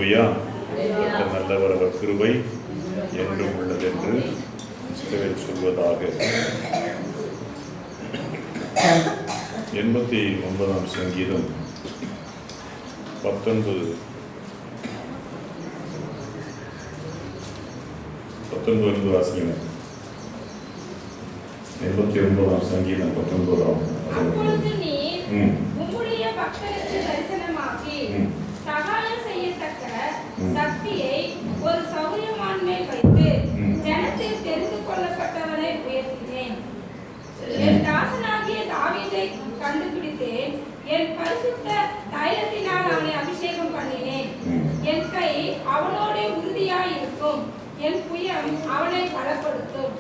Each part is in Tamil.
அல்லேலூயா. நல்லவர், அவர் கிருபை என்றும் உள்ளது என்று இஸ்ரவேல் சொல்வதாக. 89ஆம் சங்கீதம் 19 வாசிங்க. 89ஆம் சங்கீதம் 19ஆம். அப்பொழுது நீர் உம்முடைய பக்தருக்கு தரிசனமாகி சகாயம் செய்யத்தக்க சக்தியை ஒரு சௌரியமான் மேல் வைத்து ஜனத்தில் தெரிந்து கொள்ளப்பட்டவனை உயர்த்தினேன். என் தாசனாகிய தாவீதை கண்டுபிடித்தேன். என் பரிசுத்த தைலத்தினால் அவனை அபிஷேகம் பண்ணினேன். என் கை அவனோடு உறுதியாய் இருக்கும். என் புயம் அவனை பலப்படுத்தும்.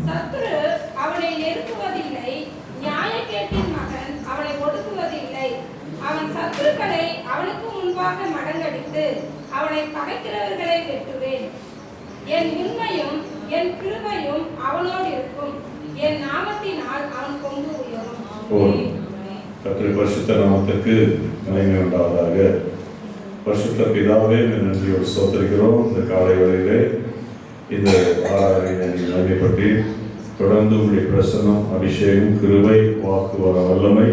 சத்துரு அவனை நெருக்குவதில்லை. நியாயக்கேட்டின் மகன் அவனை ஒடுக்குவதில்லை. அவன் சத்துருக்களை அவனுக்கு முன்பாக மடங்கடித்து அவனை பகைக்கிறவர்களை வெட்டுவேன். என் உண்மையும் என் கிருபையும் அவனோடு இருக்கும். என் நாமத்தினால் அவன் கொண்டு உயரும். கர்த்தருடைய பரிசுத்த நாமத்திற்கு மகிமை உண்டாவதாக. பரிசுத்த பிதாவே, நன்றியோடு ஸ்தோத்திரிக்கிறோம். இந்த காலை வேளையிலே இந்த ஆராதனை மகிமைப்பட்டு தொடர்ந்து உங்களுடைய பிரசன்னம், அபிஷேகம், கிருபை, வாக்கு வர வல்லமை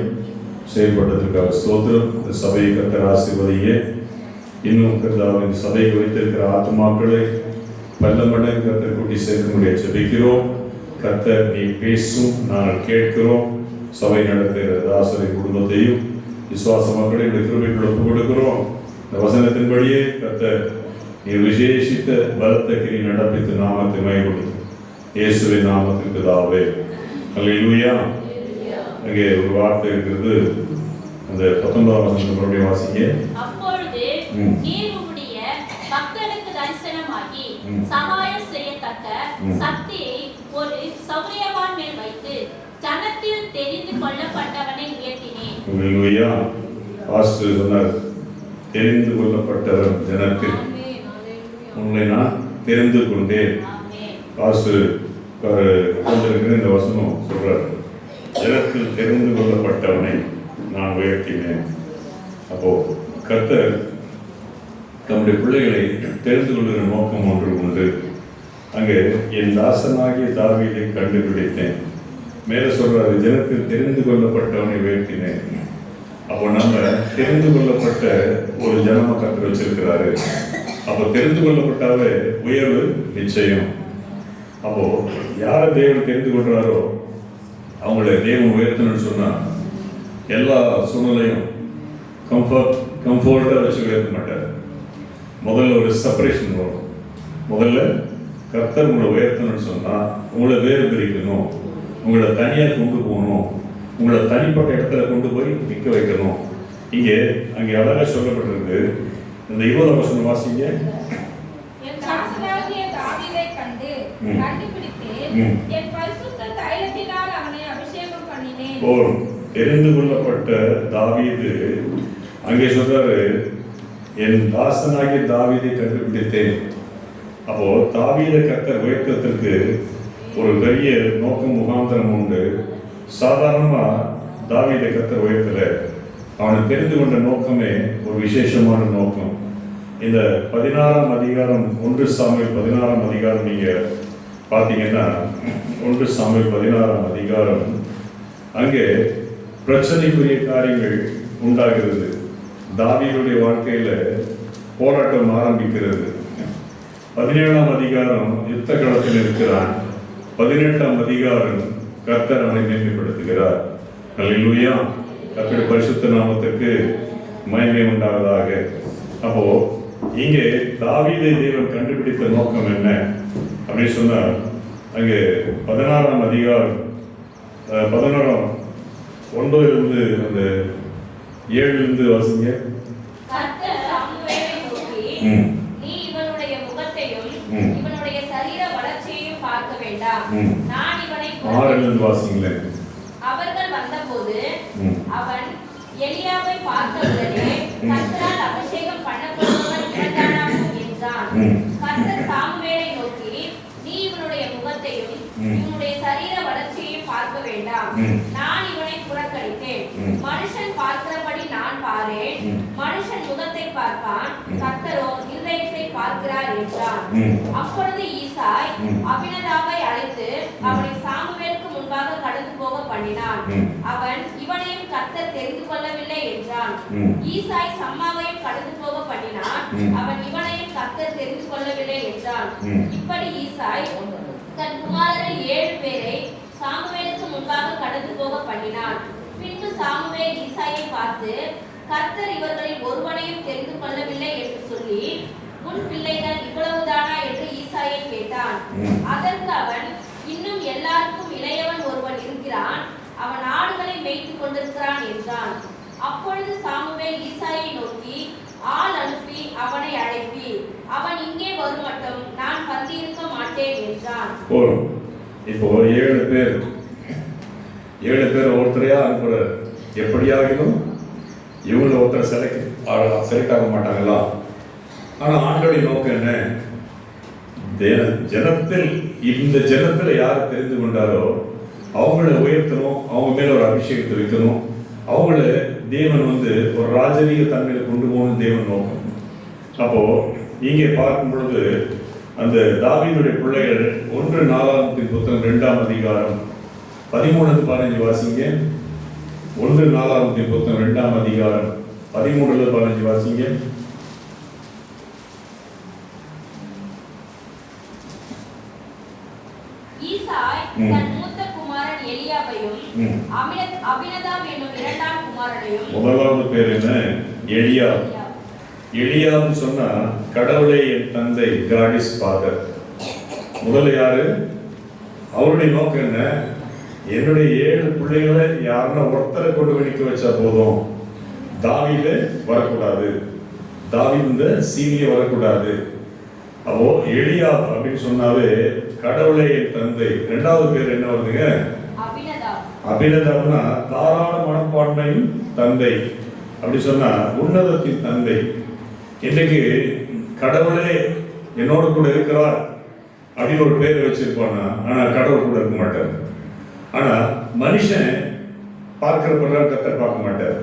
செயல்பட்டதற்காக ஸ்தோத்திரம். இந்த சபையை கர்த்தர் ஆசீர்வதிங்க. இன்னும் இந்த சபைக்கு வைத்திருக்கிற ஆத்மாக்களை பல்ல மடங்கு கர்த்தர் கூட்டி சேர்க்க முடிய ஜெபிக்கிறோம். கர்த்தர் நீ பேசும், நாங்கள் கேட்கிறோம். சபை நடத்துகிற தாசரை குடும்பத்தையும் விசுவாச மக்களை கிருபைக்குள் ஒப்புக் கொடுக்கிறோம். இந்த வசனத்தின்படியே கர்த்தர் நீ விசேஷித்த பலத்த கிரி நடப்பித்து நாமத்தை மகிமைப்படுத்தும். இயேசுவின் நாமத்திற்கு தாவே. அல்லேலூயா. அங்கே ஒரு வார்த்தை இருக்கிறது. அந்த 19ஆம் வசனத்தை மறுபடியும் வாசிங்க. அப்பொழுது நீர் உம்முடைய பக்தருக்கு தரிசனமாகி சகாயம் செய்யத்தக்க சக்தியை ஒரு சௌரியவான் மேல் வைத்து ஜனத்தில் தெரிந்து கொள்ளப்பட்டவனை உயர்த்தினேன். அல்லேலூயா. பாஸ்டர் சொன்னார், தெரிந்து கொள்ளப்பட்டவன் ஜனத்தில். உங்களை நான் தெரிந்து கொண்டேன். பாஸ்டர் இந்த வசனம் சொல்றார், ஜனத்தில் தெரிந்து கொள்ளப்பட்டவனை நான் உயர்த்தினேன். அப்போ கர்த்தர் தம்முடைய பிள்ளைகளை தெரிந்து கொள்கிற நோக்கம் ஒன்று உண்டு. அங்கே என் தாசனாகிய தாவீதை கண்டுபிடித்தேன். மேலே சொல்றாரு, ஜனத்தில் தெரிந்து கொள்ளப்பட்டவனை உயர்த்தினேன். அப்போ நம்ம தெரிந்து கொள்ளப்பட்ட ஒரு ஜனம கர்த்தர் வச்சிருக்கிறாரு. அப்போ தெரிந்து கொள்ளப்பட்டாவே உயர்வு நிச்சயம். அப்போ யாரை தேவன் தெரிந்து கொள்றாரோ அவங்கள தேவன் உயர்த்தணும்னு சொன்னா எல்லா சூழ்நிலையும் கம்ஃபர்ட்டாக வச்சு உயர்த்த மாட்டார். முதல்ல ஒரு செப்பரேஷன் வரும். முதல்ல கர்த்தர் உங்களை உயர்த்தணும்னு சொன்னா உங்களை வேறு பிரிக்கணும், உங்களை தனியாக கொண்டு போகணும், உங்களை தனிப்பட்ட இடத்துல கொண்டு போய் நிற்க வைக்கணும். அங்கே அழகாக சொல்லப்பட்டிருக்கு. இந்த 20ஆம் வசனம் வாசிங்க. என் தாசனாகிய தாவீதை கண்டுபிடித்தேன். என் பரிசுத்த தைலத்தினால் அவனை அபிஷேகம் பண்ணினேன். தெரிந்து கொள்ளப்பட்ட தாவீது அங்கே சொல்றாரு, என் தாசனாகிய தாவீதை கண்டுபிடித்தேன். அப்போ தாவீதை கர்த்தர் உயர்த்தத்திற்கு ஒரு பெரிய நோக்கம், முகாந்திரம் உண்டு. சாதாரணமா தாவீதை கர்த்தர் உயர்த்தல, அவனை தெரிந்து கொண்ட நோக்கமே ஒரு விசேஷமான நோக்கம். இந்த 16ஆம் அதிகாரம் 1 சாமுவேல் 16ஆம் அதிகாரம் நீங்க பார்த்தீங்கன்னா 1 சாமுவேல் 16ஆம் அதிகாரம் அங்கே பிரச்சனைக்குரிய காரியங்கள் உண்டாகிறது. தாவீதுடைய வாழ்க்கையில போராட்டம் ஆரம்பிக்கிறது. 17ஆம் அதிகாரம் யுத்த களத்தில் இருக்கிறான். 18ஆம் அதிகாரம் கர்த்தர் அவனை மேன்மைப்படுத்துகிறார். அல்லேலூயா. கர்த்தருடைய பரிசுத்த நாமத்துக்கு மகிமை உண்டாவதாக. அப்போ இங்கே தாவீதை தேவன் கண்டுபிடித்த நோக்கம் என்ன அப்படின்னு சொன்னால், அங்கே 16ஆம் அதிகாரம் 9 அந்த 7 வாசிங்க. கர்த்தர் சாமுவேலை நோக்கி, நீ இவனுடைய முகத்தையும் இவனுடைய சரீர வளர்ச்சியையும் பார்க்க வேண்டாம். நான் இவனை 6 வாசிங்களே. அவர்கள் வந்தபோது அவன் எலியாவை பார்த்தவுடனே கர்த்தரால் அபிஷேகம் பண்ணப்படுபவன் இவன்தானா என்றான். கர்த்தர் சாமுவேலை நோக்கி, நீ இவனுடைய முகத்தையும் இவனுடைய சரீர வளர்ச்சியையும் பார்க்க வேண்டாம். நான் இவனை புறக்கணித்தேன். மனுஷன் பார்க்கிறபடி நான் பாரேன். மனுஷன் முகத்தை பார்ப்பான், கர்த்தரோ இருதய பார்க்கிறார் என்றான். அப்பொழுது ஈசாய் அபினதாபை அழைத்து அவனை சாமுவேலுக்கு முன்பாக கடந்து போக பண்ணினான். அவன் இவனையும் கர்த்தர் தெரிந்து கொள்ளவில்லை என்றான். ஈசாய் சம்மாவையும் கடந்து போக பண்ணினான். அவன் இவனையும் கர்த்தர் தெரிந்து கொள்ளவில்லை என்றான். இப்படி ஈசாய் தன் குமாரரில் 7 பேரை சாமுவேலுக்கு முன்பாக கடந்து போக பண்ணினான். பின்பு சாமுவேல் ஈசாயை பார்த்து, கர்த்தர் இவர்களில் ஒருவனையும் தெரிந்து கொள்ளவில்லை என்று சொல்லி, உன் பிள்ளைகள் இவ்வளவுதானா என்று ஈசாயை கேட்டான். அதற்கு அவன், இன்னும் எல்லாருக்கும் இளையவன் ஒருவன் இருக்கிறான், அவன் ஆடுகளை மேய்த்துக் கொண்டிருக்கிறான் என்றான். அப்பொழுது சாமுவேல் ஈசாயை நோக்கி, ஆள் அனுப்பி அவனை அழைப்பி, அவன் இங்கே வரும் மட்டும் நான் பந்தியிருக்க மாட்டேன் என்றான். இப்போ 7 பேர் ஒருத்தரையா அனுப்புறாரு. எப்படியாகிலும் இவங்களை ஒருத்தர் செலக்ட் ஆக மாட்டாங்களா? ஆனா ஆண்டோடைய நோக்கம் என்ன? இந்த ஜனத்தில் யார் தெரிந்து கொண்டாரோ அவங்கள உயர்த்தணும், அவங்க மேல ஒரு அபிஷேகத்தை வைக்கணும், அவங்கள தேவன் ஒரு ராஜரீக தன்மையில கொண்டு போகணும் தேவன் நோக்கம். அப்போ இங்கே பார்க்கும் பொழுது அந்த தாவீதுடைய பிள்ளைகள் 1 நாளாகமத்தின் புத்தகம் 2ஆம் அதிகாரம் 13-15 வாசிங்க. 1 நாளாகமத்தின் புத்தகம் 2ஆம் அதிகாரம் 13-15 வாசிங்க. ஈசாய் தன் மூத்த குமாரன் எலியாபையும் அபினதாப் என்னும் 2ஆம் குமாரனையும். முதலாவது பேர் என்ன? எலியாப். எலியாப்னு சொன்னா கடவுளே என் தந்தை, God is Father. முதல்ல யாரு? அவருடைய நோக்கம் என்ன? என்னுடைய 7 பிள்ளைகளை யாருன்னா ஒருத்தரை கொண்டு வெடிக்க வச்சா போதும், தாவீது வரக்கூடாது, தாவீது இந்த சீனிய வரக்கூடாது. அப்போ எலியாப் அப்படின்னு சொன்னாவே கடவுளே என் தந்தை. 2வது பேர் என்ன வருதுங்க? அபினதாப்னா தாராள மனப்பான்மையின் தந்தை. அப்படி சொன்னா உன்னதத்தின் தந்தை. இன்னைக்கு கடவுளே என்னோட கூட இருக்கிறார் அப்படின்னு ஒரு பேர் வச்சிருப்பானா, ஆனா கடவுள் கூட இருக்க மாட்டார். ஆனா மனுஷன் பார்க்கிற பிரகாரம் கர்த்தர் பார்க்க மாட்டார்.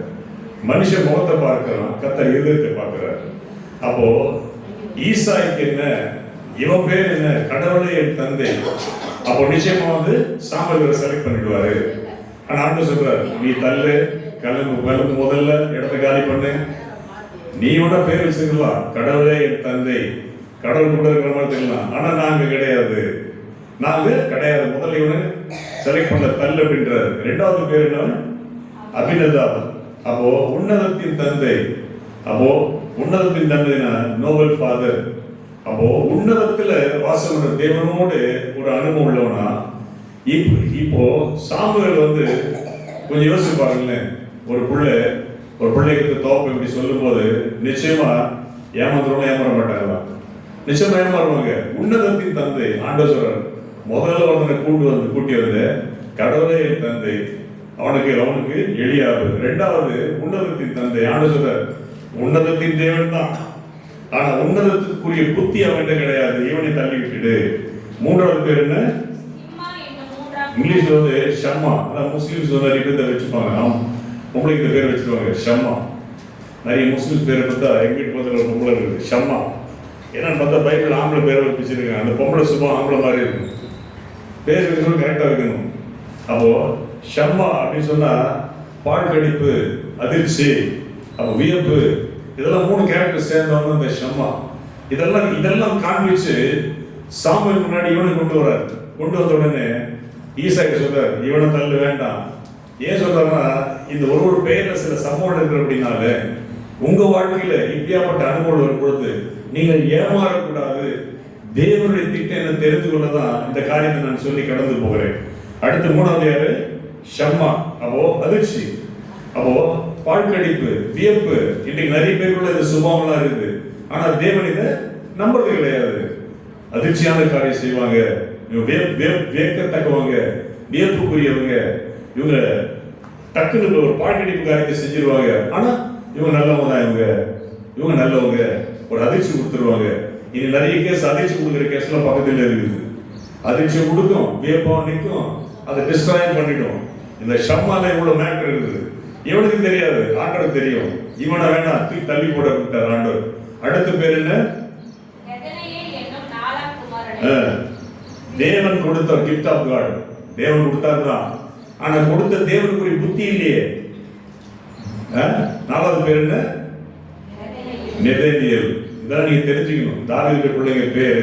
மனுஷன் முகத்தை பார்க்கிறான், கர்த்தர் இருதயத்தை பார்க்கிறார். அப்போ ஈசாய்க்கு என்ன? இவன் பேர் என்ன? கடவுளே என் தந்தை. அப்போ நிச்சயமா சாமுவேலை செலக்ட் பண்ணிடுவாரு. ஆனா ஆண்டவர் சொல்றாரு, நீ தள்ளு, கிளம்பு, முதல்ல இடத்த காலி பண்ணு. நீ பேர் வச்சிருக்கலாம், கடவுளே என் தந்தை, கடவுள் கூட இருக்கிற மாதிரி தெரியலாம், ஆனா நாங்க கிடையாது. முதல்ல இவனு செலக்ட் பண்ண தள்ளு அப்படின்றாரு. 2வது பேர் என்ன? அபினதாப். அப்போ உன்னதத்தின் தந்தை. அப்போ உன்னதத்தின் தந்தைனா நோபல் ஃபாதர். அப்போ உன்னதத்துல வாசம் தேவனோடு ஒரு அனுபவம் உள்ளவனா. இப்போ சாமுவேல் கொஞ்சம் யோசிச்சு பாருங்களேன். ஒரு பிள்ளைக்கு தோப்பு இப்படி சொல்லும் போது நிச்சயமா ஏமாந்துருவோம், ஏமாற மாட்டாங்களா? நிச்சயமா ஏமாறுவாங்க. உன்னதத்தின் தந்தை ஆண்டவர் சொல்றாரு, முதல்ல ஒருத்தனை கூட்டி வந்து கடவுளே என் தந்தை, அவனுக்கு எலியாபு. 2வது உன்னதத்தின் தந்தை ஆண்டவர் சொல்றாரு, உன்னதத்தின் தேவன் தான், ஆனா உன்னதத்துக்குரிய புத்தி அவன்கிட்ட கிடையாது, இவனை தள்ளி விட்டுடு. 3வது பேர் என்ன? இங்கிலீஷ்ல ஷம்மா. அதான் முஸ்லிம்ஸ் நிறைய பேர் வச்சுப்பாங்க, உங்களுக்கு இந்த பேர் வச்சிருவாங்க ஷம்மா. நிறைய முஸ்லிம்ஸ் பேரை பார்த்தா எங்க வீட்டு பக்கத்தில் ஒரு பொம்பளை இருக்கு ஷம்மா. என்னன்னு பார்த்தா பைபிள் ஆம்பளை பேரை வச்சிருக்காங்க. அந்த பொம்பளை சும்மா ஆம்பளை மாதிரி இருக்கும், பேர் வைக்கணும் கரெக்டாக வைக்கணும். அப்போ ஷம்மா அப்படின்னு சொன்னா பால் கடிப்பு, அதிர்ச்சி, அப்போ வியப்பு, இதெல்லாம் 3 கேரக்டர் சேர்ந்தவங்க இந்த ஷம்மா. இதெல்லாம் காண்பிச்சு சாமுவேல் முன்னாடி இவனை கொண்டு வந்த உடனே ஈசாய் சொல்றாரு, இவனை தள்ளு வேண்டாம். ஏன் சொல்றாருன்னா, இந்த ஒரு பெயர்ல சில சம்பவம் இருக்கிற அப்படின்னால உங்க வாழ்க்கையில இப்படியாப்பட்ட அனுபவம் வரும் பொழுது நீங்கள் ஏமாறக்கூடாது. தேவனுடைய திட்டம் என்ன தெரிந்து கொள்ளதான் இந்த காரியத்தை நான் சொல்லி கடந்து போகிறேன். அடுத்து 3வது யாரு? ஷம்மா. அப்போ அதிர்ச்சி, அப்போ பாழ்கடிப்பு, வியப்பு. இன்னைக்கு நிறைய பேருக்குள்ள இந்த சுபாவம்லாம் இருக்குது, ஆனா தேவன் இதை நம்புறது கிடையாது. அதிர்ச்சியான காரியம் செய்வாங்க, வியக்கத்தக்கவங்க, வியப்புக்குரியவங்க. இவங்க டக்குன்னு ஒரு பாழ்கடிப்பு காரியத்தை செஞ்சிருவாங்க, ஆனா இவங்க நல்லவங்க தான், இவங்க நல்லவங்க, ஒரு அதிர்ச்சி கொடுத்துருவாங்க. இனி நிறைய கேஸ் அதிர்ச்சி கொடுக்குற கேஸ்லாம் பக்கத்தில் இருக்குது. அதிர்ச்சி கொடுக்கும், வியப்பம் நிற்கும், அதை டிஸ்ட்ராய் பண்ணிடும். இந்த ஷம்மால இவ்வளவு மேட்டர் இருக்குது, இவனுக்கு தெரியாது, ஆண்டவருக்கு தெரியும். இவனை வேணா தள்ளி போட விட்டார் ஆண்டவர். அடுத்த பேர் என்ன? தேவன் கொடுத்த கிஃப்ட் ஆஃப் காட். தேவன் கொடுத்தாருதான். ஆனா கொடுத்த தேவனுக்குரிய புத்தி இல்லையே. நாலாவது பேர் என்ன? நெதனியேல். இதான் நீங்க தெரிஞ்சுக்கணும். தாவீது பிள்ளைங்க பேரு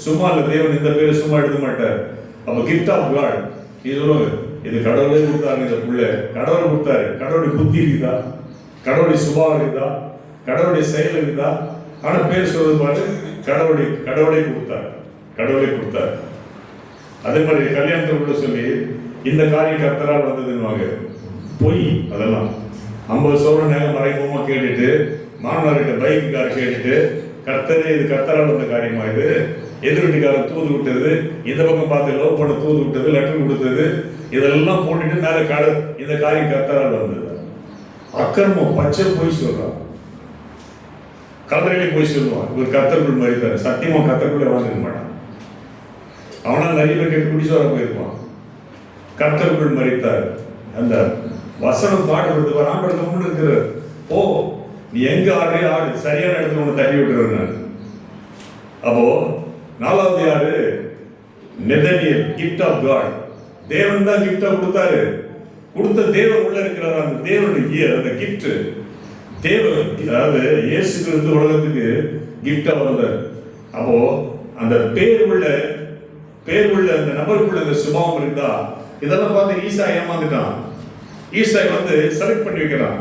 சும்மா இல்ல. தேவன் இந்த பேரு சும்மா எடுக்க மாட்டார். அப்ப கிஃப்ட் ஆஃப் காட் இது சொல்லுவாங்க. இது கடவுளே கொடுத்தாரு. இந்த பிள்ளை கடவுள் கொடுத்தாரு. கடவுளுடைய புத்தி இருக்குதா, கடவுளுடைய சுபாவம் இருக்குதா, கடவுளுடைய செயல் இருக்குதா? ஆனா பேர் சொல்றது பாரு, கடவுளை கொடுத்தார். கடவுளை கொடுத்தார். அதே மாதிரி கல்யாணத்துக்குள்ள சொல்லி இந்த காரியம் கர்த்தரால் வந்ததுன்னு பொய். அதெல்லாம் 50 சவரன் நேரம் மறைமுகமா கேட்டுட்டு மாமனார்கிட்ட பைக்குக்கார கேட்டுட்டு கர்த்தரே இது கர்த்தரால் வந்த காரியமா, இது எதிர்வீட்டுக்காரர் தூது விட்டது, இந்த பக்கம் பார்த்து லவ் பண்ண தூது விட்டது, லெட்டர் கொடுத்தது, இதெல்லாம் போட்டுட்டு மேல இந்த காரியம் கர்த்தரால் வந்தது. அக்கிரமம் பச்சை போய் சொல்றான். கல்லறையிலே போய் சொல்லுவான் இவர் கர்த்தருக்குள் மறித்தார். சத்தியமா கர்த்தருக்குள்ளே வாழ்ந்துக்க மாட்டான். அவனா நிறைய பேர் கேட்டு குடிசோர போயிருப்பான். கர்த்தருக்குள் மறித்தார். அந்த வசனம் பாடுறது ஆண்டவர் கம்முன்னு இருக்கிறார். ஓ நீ எங்க ஆடுறியோ ஆடு, சரியான இடத்துல ஒன்று தட்டி விட்டுறேன். அப்போ நாலாவது யாரு? நெதனியேல். Gift of God. தேவன் தான் கிஃப்டா கொடுத்தாரு. கொடுத்த தேவன் உள்ள இருக்கிறார். அந்த தேவனுடைய அந்த கிஃப்ட் தேவன், அதாவது இயேசு கிறிஸ்து உலகத்துக்கு கிஃப்டா வந்தார். அப்போ அந்த பேர் உள்ள அந்த நபருக்குள்ள அந்த சுபாவம் இருந்தா இதெல்லாம் பார்த்து ஈசாய் ஏமாந்துட்டான். ஈசாய் செலக்ட் பண்ணி வைக்கிறான்.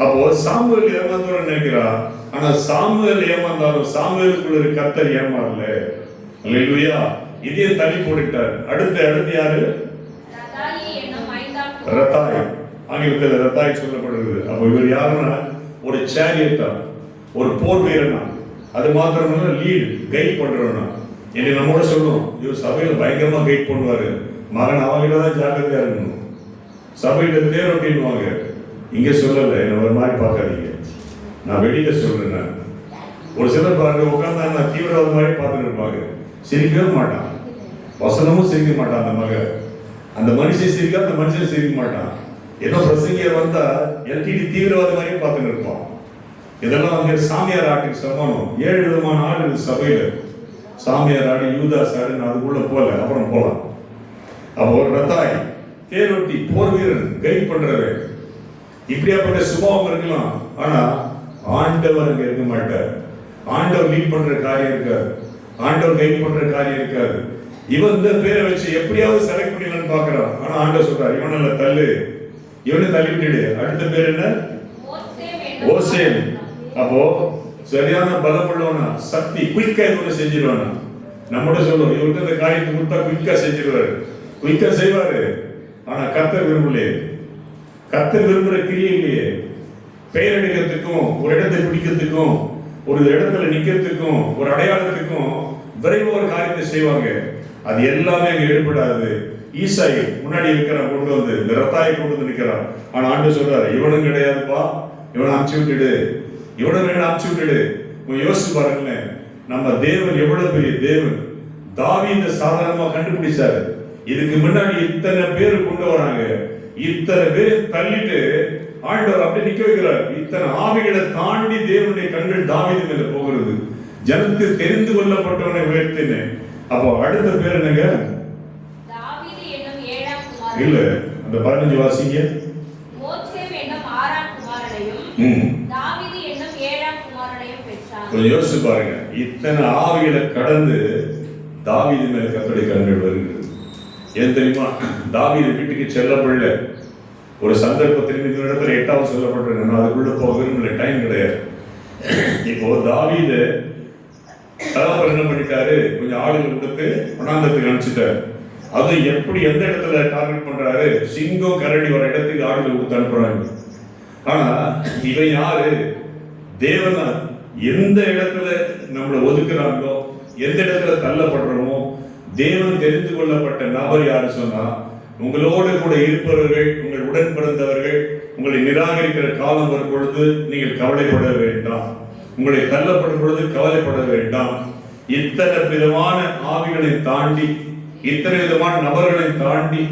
அப்போ சாமுவேல் ஏமாந்தோன்னு நினைக்கிறான். ஆனா சாமுவேல் ஏமாந்தாலும் சாமுவேலுக்குள்ள கர்த்தர் ஏமாறல. அல்லேலூயா. இதையும் தள்ளி போட்டுட்டார். அடுத்து யாரு? ரத்தாய். ஆங்கிலத்தில் ரத்தாய் சொல்லப்படுகிறது. அப்போ இவர் யாருன்னா ஒரு சேரியட்டா, ஒரு போர் வீரனா. அது மாத்திரமல்ல லீட் கைட் பண்றவனா. என்னை நம்மோட சொல்லுவோம் இவர் சபையில பயங்கரமா கைட் பண்ணுவாரு. மகன் அவங்கிட்ட தான் ஜாக்கிரதையா இருக்கணும். சபையில தேரோட்டின்வாங்க. இங்க சொல்லல, என்ன ஒரு மாதிரி பார்க்காதீங்க. நான் வெளியில சொல்றேன். ஒரு சிலர் பாருங்க உட்கார்ந்தா தீவிரவாத மாதிரி பார்த்துட்டு இருப்பாங்க. சிரிக்கவே மாட்டான். வசனமும் சிரிக்க மாட்டான். அந்த மகன் அந்த மனுஷன் சிரிக்க, அந்த மனுஷன் சிரிக்க மாட்டான். ஏதோ பிரசங்கியர் வந்தா எல்டிடி தீவிரவாத மாதிரி பார்த்துட்டு இருப்பான். இதெல்லாம் சாமியார் ஆட்டுக்கு சமானம். 7 விதமான ஆடு சபையில. சாமியார் ஆடு, யூதாஸ் ஆடு, அதுக்குள்ள போல அப்புறம் போலாம். அப்போ ஒரு ரத்தாய், தேரோட்டி, போர் வீரன், கைட் பண்றவர், இப்படியாப்பட்ட சுபாவம் இருக்கலாம். ஆனா ஆண்டவர் அங்க இருக்க மாட்டார். ஆண்டவர் லீட் பண்ற காரியம் இருக்காது. ஆண்டவர் கைட் பண்ற காரியம் இருக்காது. இவன் இந்த பேரை வச்சு எப்படியாவது செலக்ட் பண்ணிடலான்னு பாக்குறான். ஆனா ஆண்டவர் சொல்றாரு இவனால தள்ளு, இவனை தள்ளி விட்டுடு. அடுத்த பேர் என்ன? ஓசேம். அப்போ சரியான பலம் உள்ளவனா, சக்தி, குயிக்கா இது செஞ்சிருவானா. நம்மட சொல்லுவோம் இவர்கிட்ட இந்த காரியத்தை கொடுத்தா குயிக்கா செஞ்சிருவாரு, குயிக்கா செய்வாரு. ஆனா கர்த்தர் விரும்பலையே. கர்த்தர் விரும்புற கிரியை இல்லையே. பெயர் எடுக்கிறதுக்கும், ஒரு இடத்தை பிடிக்கிறதுக்கும், ஒரு இடத்துல நிக்கிறதுக்கும், ஒரு அடையாளத்துக்கும் விரைவாக ஒரு காரியத்தை செய்வாங்க. அது எல்லாமே அங்க ஈடுபடாது. ஈசாய் முன்னாடி இருக்கிறான், கொண்டு வந்து இந்த ரத்தாயை கொண்டு வந்து நிற்கிறான். ஆனா ஆண்டு சொல்றாரு இவனும் கிடையாதுப்பா, இவனை அமுச்சு விட்டுடு, இவனை வேணும் அமுச்சு விட்டுடு. யோசிச்சு பாருங்களேன், நம்ம தேவன் எவ்வளவு பெரிய தேவன். தாவீதை சாதாரணமா கண்டுபிடிச்சாரு. இதுக்கு முன்னாடி இத்தனை பேர் கொண்டு வராங்க, இத்தனை பேர் தள்ளிட்டு ஆண்டவர் அப்படி நிக்க வைக்கிறார். இத்தனை ஆவிகளை தாண்டி தேவனுடைய கண்கள் தாவீது மேல போகிறது. ஜனத்து தெரிந்து கொள்ளப்பட்டவனை உயர்த்தினேன். அப்போ அடுத்த பேர் என்னங்க? தாவீது என்னும் 7ஆம் குமாரன். இல்ல, அந்த 15 வாசிங்க. மோசேம் என்னும் 6ஆம் குமாரனையும் தாவீது என்னும் 7ஆம் குமாரனையும் பெற்றான். கொஞ்சம் யோசிச்சு பாருங்க. இத்தனை ஆவிகளை கடந்து தாவீது மேல கர்த்தருடைய கண்கள் வருகிறது. ஏன் தெரியுமா? தாவீது வீட்டுக்கு செல்ல பிள்ளை. ஒரு சந்தர்ப்பத்தில் இந்த இடத்துல 8வது சொல்லப்படுறேன். நான் அதுக்குள்ள போக விரும்பல, டைம் கிடையாது. இப்போ தாவீது தகப்பன் என்ன பண்ணிட்டாரு, கொஞ்சம் ஆளுகள் கொடுத்து வனாந்தரத்துக்கு அனுப்பிச்சிட்டாரு. அது எப்படி எந்த இடத்துல டார்கெட் பண்றாரு? சிங்கம் கரடி வர இடத்துக்கு ஆளுகள் கொடுத்து அனுப்புறாங்க. ஆனா இவன் யாரு? தேவனா. எந்த இடத்துல நம்மளை ஒதுக்குறாங்களோ, எந்த இடத்துல தள்ளப்படுறோமோ, தேவன் தெரிந்து கொள்ளப்பட்ட நபர் யாரு சொன்னா, உங்களோடு கூட இருப்பவர்கள், உங்கள் உடன் பிறந்தவர்கள் உங்களை நிராகரிக்கிற காலம் வரும் பொழுது நீங்கள் கவலைப்பட வேண்டாம். உங்களை தள்ளப்படும் பொழுது கவலைப்பட வேண்டாம். இத்தனை விதமான ஆவிகளை தாண்டி, இத்தனை விதமான நபர்களை தாண்டி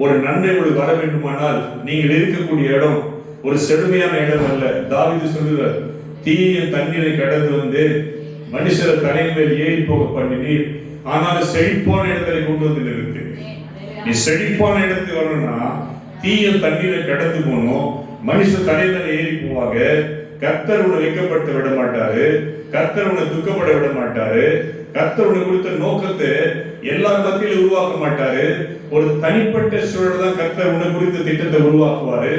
ஒரு நன்மை உங்களுக்கு வர வேண்டுமானால் நீங்கள் இருக்கக்கூடிய இடம் ஒரு செழுமையான இடம் அல்ல. தாவீது சொல்லுகிறார், தீய தண்ணீரை கடந்து வந்து மனுஷரை தலையின் மேல் ஏறி போக பண்ணினீர், ஆனால் செழிப்பான இடத்துல கொண்டு வந்து நிறுத்து. நீ செழிப்பான இடத்துக்கு வரணும்னா தீய தண்ணீரை கடந்து போகணும். மனுஷன் தலையில ஏறி போவாங்க. கர்த்தர் உன்னை வைக்கப்பட்டு விட மாட்டாரு. கர்த்தர் உன்னை துக்கப்பட விட மாட்டாரு. கர்த்தர் உன்னை கொடுத்த நோக்கத்தை எல்லா மத்தியிலும் உருவாக்க மாட்டாரு. ஒரு தனிப்பட்ட சூழல் தான் கர்த்தர் உன்னை குறித்த திட்டத்தை உருவாக்குவாரு.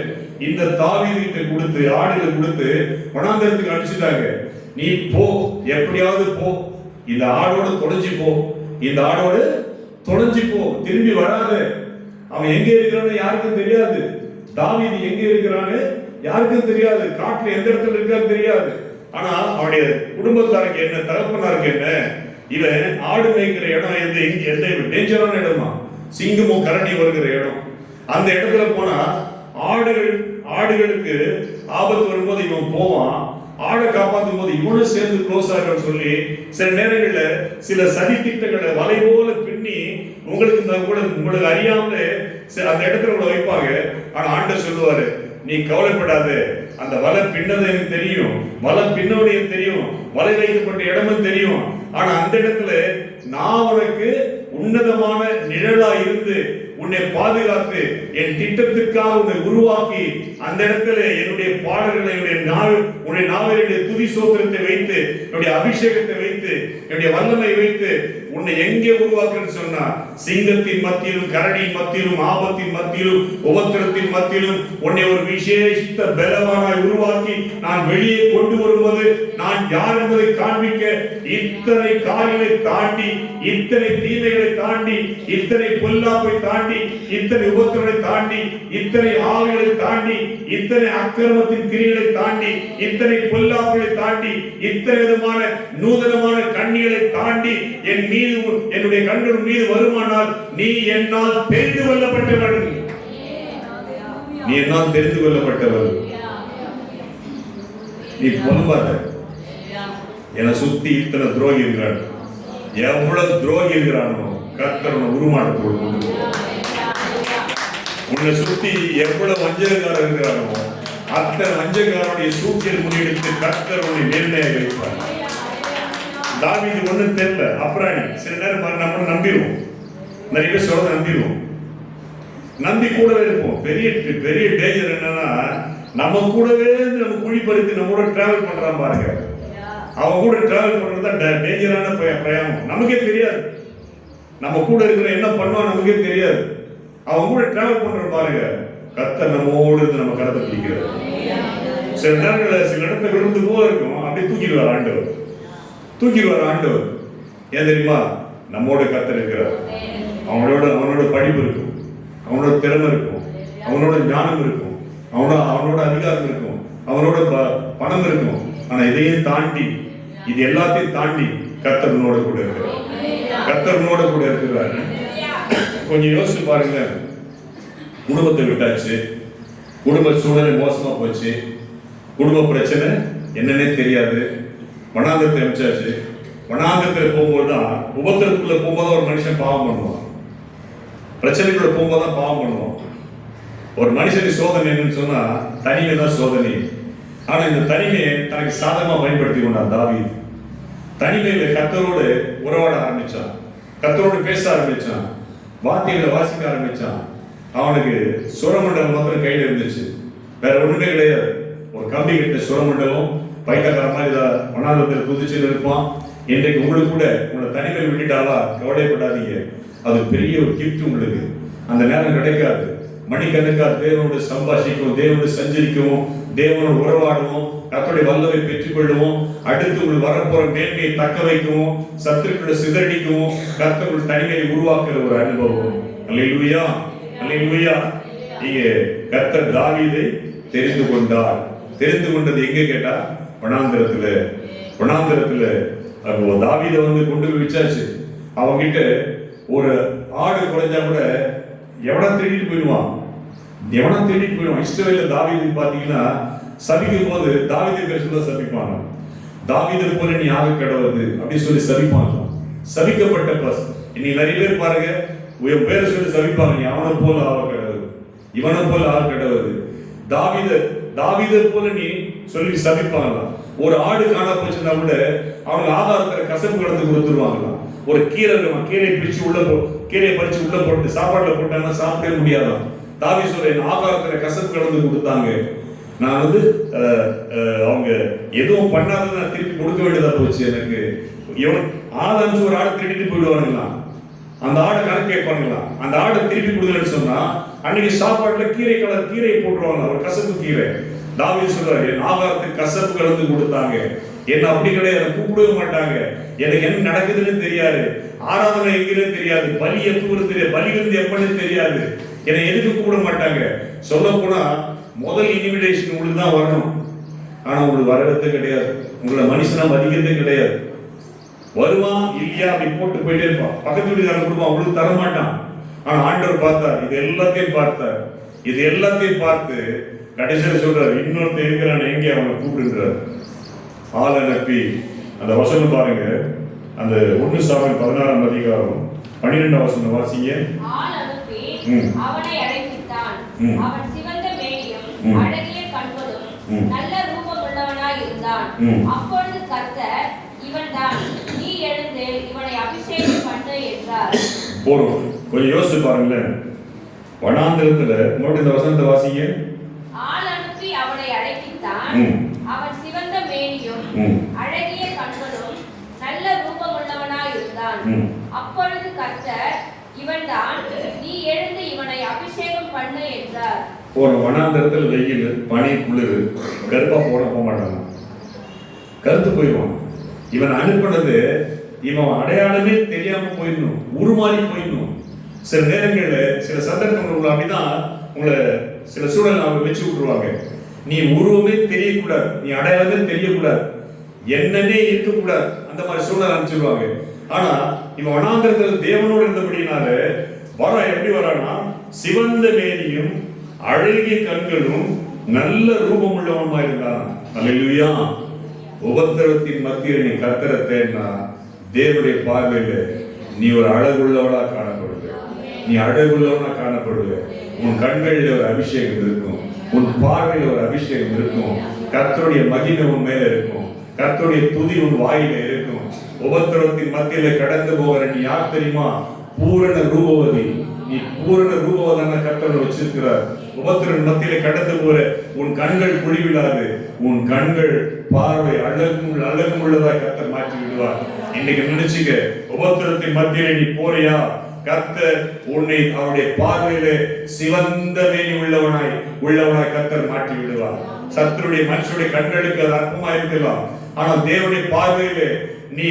இந்த தாவீதுகிட்ட கொடுத்து ஆடுகளை கொடுத்து வனாந்தரத்துக்கு அனுப்பிச்சிட்டாங்க. நீ போ, எப்படியாவது போ, இந்த ஆடோட தொலைஞ்சு போ, இந்த ஆடோட தொலைஞ்சு போ, திரும்பி வராத. அவன் எங்க இருக்கிறான்னு யாருக்கும் தெரியாது. தாவீது எங்க இருக்கிறான்னு யாருக்கும் தெரியாது. காட்டுல எந்த இடத்துல இருக்கான்னு தெரியாது. ஆனா அவனுடைய குடும்பத்தாருக்கு என்ன, தகப்பனாருக்கு என்ன, இவன் ஆடு மேய்க்கிற இடம் எந்த டேஞ்சரான இடமா, சிங்கமும் கரடி வருகிற இடம். அந்த இடத்துல போனா ஆடுகளுக்கு ஆபத்து வரும்போது இவன் போவான். ஆடை காப்பாற்றும் போது இவனும் சேர்ந்து க்ளோஸ் ஆகும் சொல்லி சில நேரங்கள்ல சில சதி திட்டங்களை வலை போல பின்னி உங்களுக்கு அறியாமலே அந்த இடத்துல உங்களை வைப்பாங்க. ஆனா ஆண்டவர் சொல்லுவாரு, நீ கவலைப்படாத, அந்த வலை பின்னது எனக்கு தெரியும், வலை பின்னோடு எனக்கு தெரியும், வலை வைக்கப்பட்ட இடமும் தெரியும். ஆனா அந்த இடத்துல நான் உனக்கு உன்னதமான நிழலா இருந்து உன்னை பாதுகாத்து என் திட்டத்திற்காக உன்னை உருவாக்கி அந்த இடத்துல என்னுடைய பாடல்களை உன்னுடைய நாவலுடைய துதி சோத்திரத்தை வைத்து என்னுடைய அபிஷேகத்தை வைத்து என்னுடைய வல்லமை வைத்து உன்னை எங்கே உருவாக்குன்னு சொன்னா சிங்கத்தின் மத்தியிலும் கரடியின் மத்தியிலும் ஆபத்தின் மத்தியிலும் உபத்திரத்தின் மத்தியிலும் உன்னை ஒரு விசேஷித்த பலவானாய் உருவாக்கி நான் வெளியே கொண்டு வரும்போது நான் யார் என்பதை காண்பிக்க இத்தனை காரியங்களை தாண்டி, இத்தனை தீமைகளை தாண்டி, இத்தனை பொல்லாப்பை தாண்டி, இத்தனை உபத்திரங்களை தாண்டி, இத்தனை ஆவிகளை தாண்டி, இத்தனை அக்கிரமத்தின் கிரிகளை தாண்டி, இத்தனை பொல்லாப்புகளை தாண்டி, இத்தனை விதமான நூதனமான கண்ணிகளை தாண்டி என் மீது என்னுடைய கண்கள் மீது வருமானால் நீ என்னால் தெரிந்து கொள்ளப்பட்டவள். நீ என்னால் தெரிந்து கொள்ளப்பட்டவள். நீ புலம்பாத. என்னை சுத்தி இத்தனை துரோகி இருக்கிறான். எவ்வளவு துரோகி இருக்கிறானோ கர்த்தர் உருமாற்றத்தோடு கொண்டு உன்னை சுத்தி எவ்வளவு வஞ்சகக்காரர் இருக்கிறானோ அத்தனை வஞ்சகக்காரனுடைய சூழ்ச்சியில் முன்னெடுத்து கர்த்தர் உன்னை நேர்மையாக வைப்பார். தாவீது ஒண்ணும் தெரியல, அப்புறம் சில நேரம் நம்ம நம்பிடுவோம். நிறைய பேர் சொல்றத நம்பிடுவோம், நம்பி கூடவே இருப்போம். பெரிய பெரிய டேஞ்சர் என்னன்னா நம்ம கூடவே நம்ம குழி பறித்து நம்ம கூட டிராவல் பண்றான் பாருங்க. அவன் கூட டிராவல் பண்றது தான் டேஞ்சரான பிரயாணம். நமக்கே தெரியாது நம்ம கூட இருக்கிற என்ன பண்ணுவான், நமக்கே தெரியாது. அவன் கூட டிராவல் பண்ற பாருங்க, கர்த்தர் நம்மோடு நம்ம கருத்தை பிடிக்கிறார். சில நேரங்களில் சில இடத்துல விழுந்து போல இருக்கும், அப்படியே தூக்கிடுவார் ஆண்டவர். ஏன் தெரியுமா? நம்மோட கர்த்தர் இருக்கிறார். அவனோட படிப்பு இருக்கும், அவனோட திறமை இருக்கும், அவனோட ஞானம் இருக்கும், அவனோட அதிகாரம் இருக்கும், அவனோட பணம் இருக்கும். ஆனா இதையும் தாண்டி, இது எல்லாத்தையும் தாண்டி கர்த்தர் கூட இருக்கிறார். கர்த்தர் கூட இருக்கிறார். கொஞ்சம் யோசிச்சு பாருங்க. குடும்பத்தை விட்டாச்சு, குடும்ப சூழ்நிலை மோசமா போச்சு, குடும்ப பிரச்சனை என்னன்னே தெரியாது, வனாந்தரத்தை அமைச்சாச்சு. வனாந்தரத்தில் போகும்போது தான், உபத்திரத்துக்குள்ள போகும்போது ஒரு மனுஷன் பாவம் பண்ணுவான், பிரச்சனைக்குள்ள போகும்போது தான் பாவம் பண்ணுவான். ஒரு மனுஷனுக்கு சோதனை என்னன்னு சொன்னா தனிமை தான் சோதனை. ஆனா இந்த தனிமையை தனக்கு சாதகமா பயன்படுத்தி கொண்டான் தாவீது. தனிமையில கர்த்தரோடு உறவாட ஆரம்பிச்சான், கர்த்தரோடு பேச ஆரம்பிச்சான், வார்த்தைகளை வாசிக்க ஆரம்பிச்சான். அவனுக்கு சுரமண்டலம் மாத்திரம் கையில இருந்துச்சு, வேற ஒண்ணுமே கிடையாது. ஒரு கம்பி கிட்ட சுரமண்டலம் பைத்தக்கார மாதிரி வனாந்தரத்தில் குதிச்சு இருப்பான். இன்றைக்கு உங்களுக்கு கூட உங்களை தனிமையில் விட்டுட்டாலா கவலைப்படாதீங்க, அது பெரிய ஒரு கிஃப்ட் உங்களுக்கு. அந்த நேரம் கிடைக்காது. மணிக்கணக்கா தேவனோடு சம்பாஷிக்கவும், தேவனோடு சஞ்சரிக்கவும், தேவனோடு உறவாடுவோம், கர்த்தருடைய வல்லமை பெற்றுக்கொள்ளுவோம், அடுத்து உங்களுக்கு வரப்போற மேன்மையை தக்க வைக்கவும், சத்துருக்களை சிதறடிக்கவும் கர்த்தருடைய தனிமையை உருவாக்குற ஒரு அனுபவம். அல்லேலூயா, அல்லேலூயா. நீங்க கர்த்தர் தாவீதை தெரிந்து கொண்டார். தெரிந்து கொண்டது எங்க கேட்டா வனாந்தரத்துல. தாவீதை கொண்டு போய் வச்சாச்சு. அவங்கிட்ட ஒரு ஆடு குறைஞ்சா கூட எவனா தேடிட்டு போயிடுவான். இஸ்ரவேல்ல தாவீது பாத்தீங்கன்னா சபிக்கும் போது தாவீதை பேசுறத சபிப்பாங்க. தாவீதை போல நீ ஆக கடவுது அப்படி சொல்லி சபிப்பாங்க. சபிக்கப்பட்ட பஸ் இன்னைக்கு நிறைய பேர் பாருங்க, உன் பேரை சொல்லி சபிப்பாங்க, நீ அவனை போல ஆக கடவுது, இவனை போல ஆக கடவுது, தாவீதை போல நீ சொல்லி சபிப்பாங்க. ஒரு ஆடு காணா போச்சுன்னா கூட அவங்க ஆகாரத்துல கசப்பு கலந்து கொடுத்துருவாங்களாம். ஒரு கீரையை பிரிச்சு கீரையை பறிச்சு உள்ள போட்டு சாப்பாடுல போட்டாங்கன்னா சாப்பிடவே முடியாதான். தாவீது சொல்ற ஆகாரத்துல கசப்பு கலந்து கொடுத்தாங்க. நான் அவங்க எதுவும் பண்ணாத நான் திருப்பி கொடுக்க வேண்டியதா போச்சு. எனக்கு ஆள் ஒரு ஆடு திருடிட்டு போயிடுவானுங்களாம். அந்த ஆடு கணக்கு கேட்பானுங்களாம். அந்த ஆடை திருப்பி கொடுக்கலன்னு சொன்னா அன்னைக்கு சாப்பாட்டுல கீரையை போட்டுருவாங்க, ஒரு கசப்பு கீரை. தாவீது சொல்றாரு, என் ஆகாரத்துக்கு கசப்பு கலந்து கொடுத்தாங்க. என்ன அப்படி கிடையாது, கூப்பிடவே மாட்டாங்க. எனக்கு என்ன நடக்குதுன்னு தெரியாது, ஆராதனை எங்கன்னு தெரியாது, பலி எப்போ தெரியாது, பலி வந்து எப்பன்னு தெரியாது. என்னை எதுக்கு கூப்பிட மாட்டாங்க. சொல்ல போனா முதல் இன்விடேஷன் உங்களுக்கு தான் வரணும். ஆனா உங்களுக்கு வரவே கிடையாது, உங்களை மனுஷனா மதிக்கிறதே கிடையாது. வருவான் இல்லையா அப்படி போட்டு போயிட்டே இருப்பான். பக்கத்து வீட்டுக்காரன் கொடுப்பான், அவங்களுக்கு தர மாட்டான். ஆனா ஆண்டவர் பார்த்தார், இது எல்லாத்தையும் பார்த்தார். இது எல்லாத்தையும் பார்த்து கடைசியில் சொல்றாரு, இன்னொருத்த இருக்கிறான் எங்கே அவனை கூப்பிடுன்றார். ஆள் அனுப்பி அந்த வசனம் பாருங்க, அந்த 1 சாமுவேல் 16ஆம் அதிகாரம் 12ஆம் வசனம் வாசிங்க. ஆள் அனுப்பி அவனை அழைத்தான். அவன் சிவந்த மேனியும் அழகிய கண்களும் நல்ல ரூபம் உள்ளவனாய் இருந்தான். அப்பொழுது கர்த்தர், இவன்தான், நீ எழுந்து இவனை அபிஷேகம் பண்ணு என்றார். போறோம், கொஞ்சம் யோசிச்சு பாருங்களேன். வனாந்திரத்துல நோட்டு இந்த வசனத்தை வாசிங்க. ஆள் அனுப்பி அவனை அழைத்தான். அவன் சிவந்த மேனியும் அழகிய கண்களும் நல்ல ரூபம் உள்ளவனாய் இருந்தான். அப்பொழுது கர்த்தர், இவன்தான், நீ எழுந்து இவனை அபிஷேகம் பண்ணு என்றார். போறோம், வனாந்திரத்தில் வெயில், பனி, குளிர், கருப்பா போக மாட்டாங்க, கருத்து போயிடுவான். இவன் அனுப்பினது இவன் அடையாளமே தெரியாம போயிடணும், உருமாறி போயிடணும். சில நேரங்கள்ல சில சந்தர்ப்பங்கள் அப்படிதான் உங்களை சில சூழல் அவங்க வச்சு விட்டுருவாங்க. நீ உருவமே தெரியக்கூடாது, நீ அடையாளமே தெரியக்கூடாது, என்னன்னே இருக்கக்கூடாது, அந்த மாதிரி சூழல் அனுப்பிச்சிருவாங்க. ஆனா இவன் வனாந்திரத்தில் தேவனோடு இருந்தபடினால எப்படி வரானா, சிவந்த மேனியும் அழகிய கண்களும் நல்ல ரூபம் உள்ளவனுமா இருந்தான். அல்லேலூயா. உபத்திரவத்தின் மத்தியில் நீ கர்த்தரை தேடினா தேவனுடைய பார்வையில நீ ஒரு அழகுள்ளவளா காணப்படுவ, நீ அழகுள்ளவனா காணப்படுவ. உன் கண்களில் ஒரு அபிஷேகம் இருக்கும், உன் பார்வையில் ஒரு அபிஷேகம் இருக்கும், கர்த்தருடைய மகிமை உன் மேல இருக்கும், கர்த்தருடைய துதி உன் வாயில இருக்கும். உபத்திரவத்தின் மத்தியில கடந்து போகிற நீ யார் தெரியுமா? பூரண ரூபவதி. நீ பூரண ரூபவதான கர்த்தர் வச்சிருக்கிறார். உபத்திரவின் மத்தியில கடந்து போற உன் கண்கள் குழிவிடாது, உன் கண்கள் பார்வை அழகும் உள்ளதா கர்த்தர் மாற்றி விடுவார். இன்னைக்கு நினைச்சுக்க, உபத்திரத்தின் மத்தியில நீ போறியா, கர்த்தர் உன்னை அவருடைய பார்வையில சிவந்த மேனி உள்ளவனாய் கர்த்தர் மாற்றி விடுவார். சத்துருடைய மனுஷனுடைய கண்களுக்கு அது அற்பமா இருக்கலாம், ஆனால் தேவனுடைய பார்வையில நீ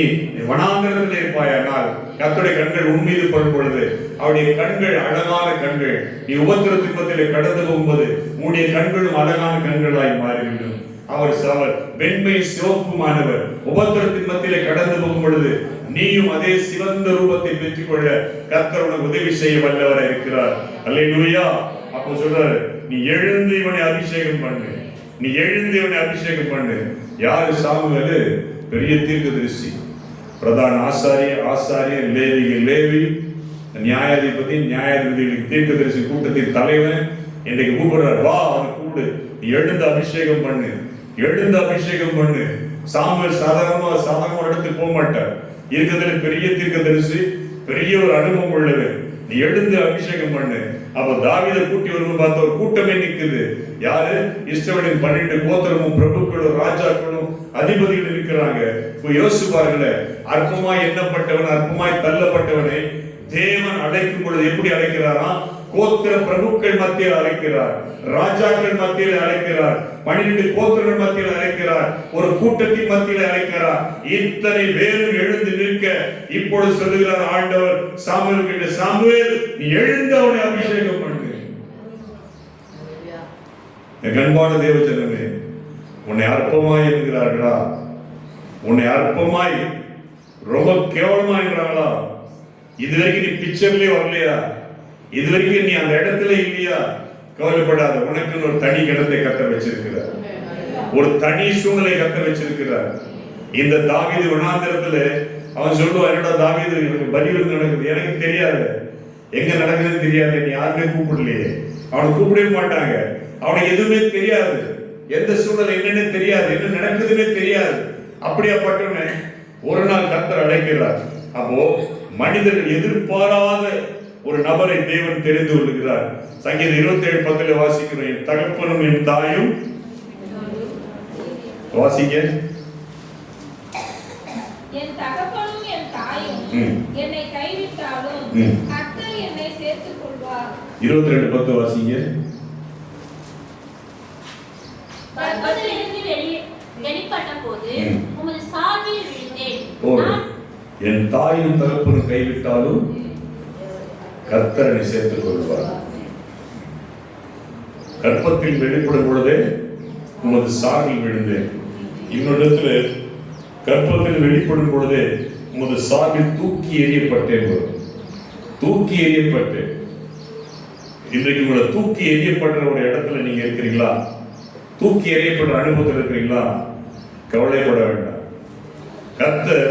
வனாந்திரத்தில் இருப்பாயானால் கர்த்தருடைய கண்கள் உன் மீது படும் பொழுது அவருடைய கண்கள் அழகான கண்கள். நீ உபத்திரத்தின் மத்தியிலே கடந்து போகும்போது உன்னுடைய கண்களும் அழகான கண்களாய் மாறிவிடும். அவர் வெண்மை சிவப்புமானவர். உபத்திரத்தின் மத்தியிலே கடந்து போகும் பொழுது நீயும் அதே சிவந்த ரூபத்தை பெற்றுக்கொள்ள கர்த்தர் உனக்கு உதவி செய்ய வல்லவராய் இருக்கிறார். அல்லேலூயா. அப்போ சொல்றாரு, நீ எழுந்து இவனை அபிஷேகம் பண்ணு, நீ எழுந்து இவனை அபிஷேகம் பண்ணு. யாரு? சாமுவேலு பெரிய தீர்க்கதரிசி, பிரதான ஆசாரியர், லேவி, நியாயாதிபதி, நியாயாதிபதிகளுக்கு தீர்க்கதரிசி கூட்டத்தின் தலைவன் இன்றைக்கு கூப்பிடுறார், வா அவனை கூப்பிடு, நீ எழுந்து அபிஷேகம் பண்ணு, எழுந்து அபிஷேகம் பண்ணு. சாமுவேல் சாதாரணமா இடத்துக்கு போக மாட்டார். இருக்கிறதுல பெரிய தீர்க்கதரிசி, பெரிய ஒரு அனுபவம் உள்ளது. நீ எழுந்து அபிஷேகம் பண்ணு. அப்ப தாவீதை கூட்டி வரும்போது பார்த்த ஒரு கூட்டமே நிக்குது. யாரு? இஸ்ரவேலின் 12 கோத்திரமும் பிரபுக்களும் ராஜாக்களும் அதிபதிகள் இருக்கிறாங்க. யோசிச்சு பாருங்களேன், அற்பமாய் எண்ணப்பட்டவன், அற்பமாய் தள்ளப்பட்டவனை தேவன் அழைக்கும் பொழுது எப்படி அழைக்கிறாரா? கோத்திர பிரபுக்கள் மத்தியில் அழைக்கிறார், ராஜாக்கள் மத்தியில் அழைக்கிறார், 12 கோத்திரங்கள் மத்தியில் அழைக்கிறார், ஒரு கூட்டத்தின் மத்தியில் அழைக்கிறார். இத்தனை பேரும் எழுந்து நிற்க இப்பொழுது சொல்லுகிறார் ஆண்டவர் சாமுவேல் கிட்ட, சாமுவேல் நீ எழுந்து அவனை அபிஷேகம் பண்ணு. அன்பான தேவஜனமே, உன்னை அற்பமாய் என்கிறார்களா? உன்னை அற்பமாய் ரொம்ப கேவலமா என்கிறாங்களா? இதுவரைக்கும் நீ பிக்சர்லயே வரலையா? இதுவரைக்கும் நீ அந்த இடத்துல இல்லையா? கவலைப்படாத, உனக்கு ஒரு தனி இடத்தை கர்த்தர் வச்சிருக்கிறார், ஒரு தனி சூழ்நிலை கர்த்தர் வச்சிருக்கிறார். இந்த தாவீது வனாந்திரத்துல அவன் சொல்லுவான், என்னடா தாவீது எனக்கு பலி விருந்து நடக்குது, எனக்கு தெரியாது, எங்க நடக்குதுன்னு தெரியாது, நீ யாருமே கூப்பிடலையே. அவனை கூப்பிடவே மாட்டாங்க, அவனுக்கு எதுவுமே தெரியாது. எந்த சூழல் என்னன்னு தெரியாது, என்ன நடக்குதுன்னு தெரியாது. அப்படியாப்பட்டவனை ஒரு நாள் கர்த்தர் அழைக்கிறார். அப்போ மனிதர்கள் எதிர்பாராத ஒரு நபரை தேவன் தெரிந்து கொள்கிறார். சங்கீதம் 27:10 வாசிக்கிறோம். என் தகப்பனும் என் தாயும் வாசிக்க. என் தகப்பனும் என் தாயும் என்னை கைவிட்டாலும் கர்த்தர் என்னை சேர்த்துக் கொள்வார். 22:10 வாசிங்க. வெளிப்பட்ட போது உமது சார்பில் விழுந்தேன். என் தாயும் தகப்பனும் கைவிட்டாலும் கர்த்தர் என்னை சேர்த்துக் கொள்வார். கர்ப்பத்தில் வெளிப்படும் பொழுதே உமது சார்பில் விழுந்தேன். இன்னொரு கர்ப்பத்தில் வெளிப்படும் பொழுதே உமது சார்பில் தூக்கி எறியப்பட்டேன். தூக்கி எறியப்பட்டேன். இன்றைக்கு உங்களை தூக்கி எறியப்படுற ஒரு இடத்துல நீங்க இருக்கிறீங்களா? தூக்கி எறியப்படுற அனுபவத்தில் இருக்கிறீங்களா? கவலைப்பட வேண்டாம். கர்த்தர்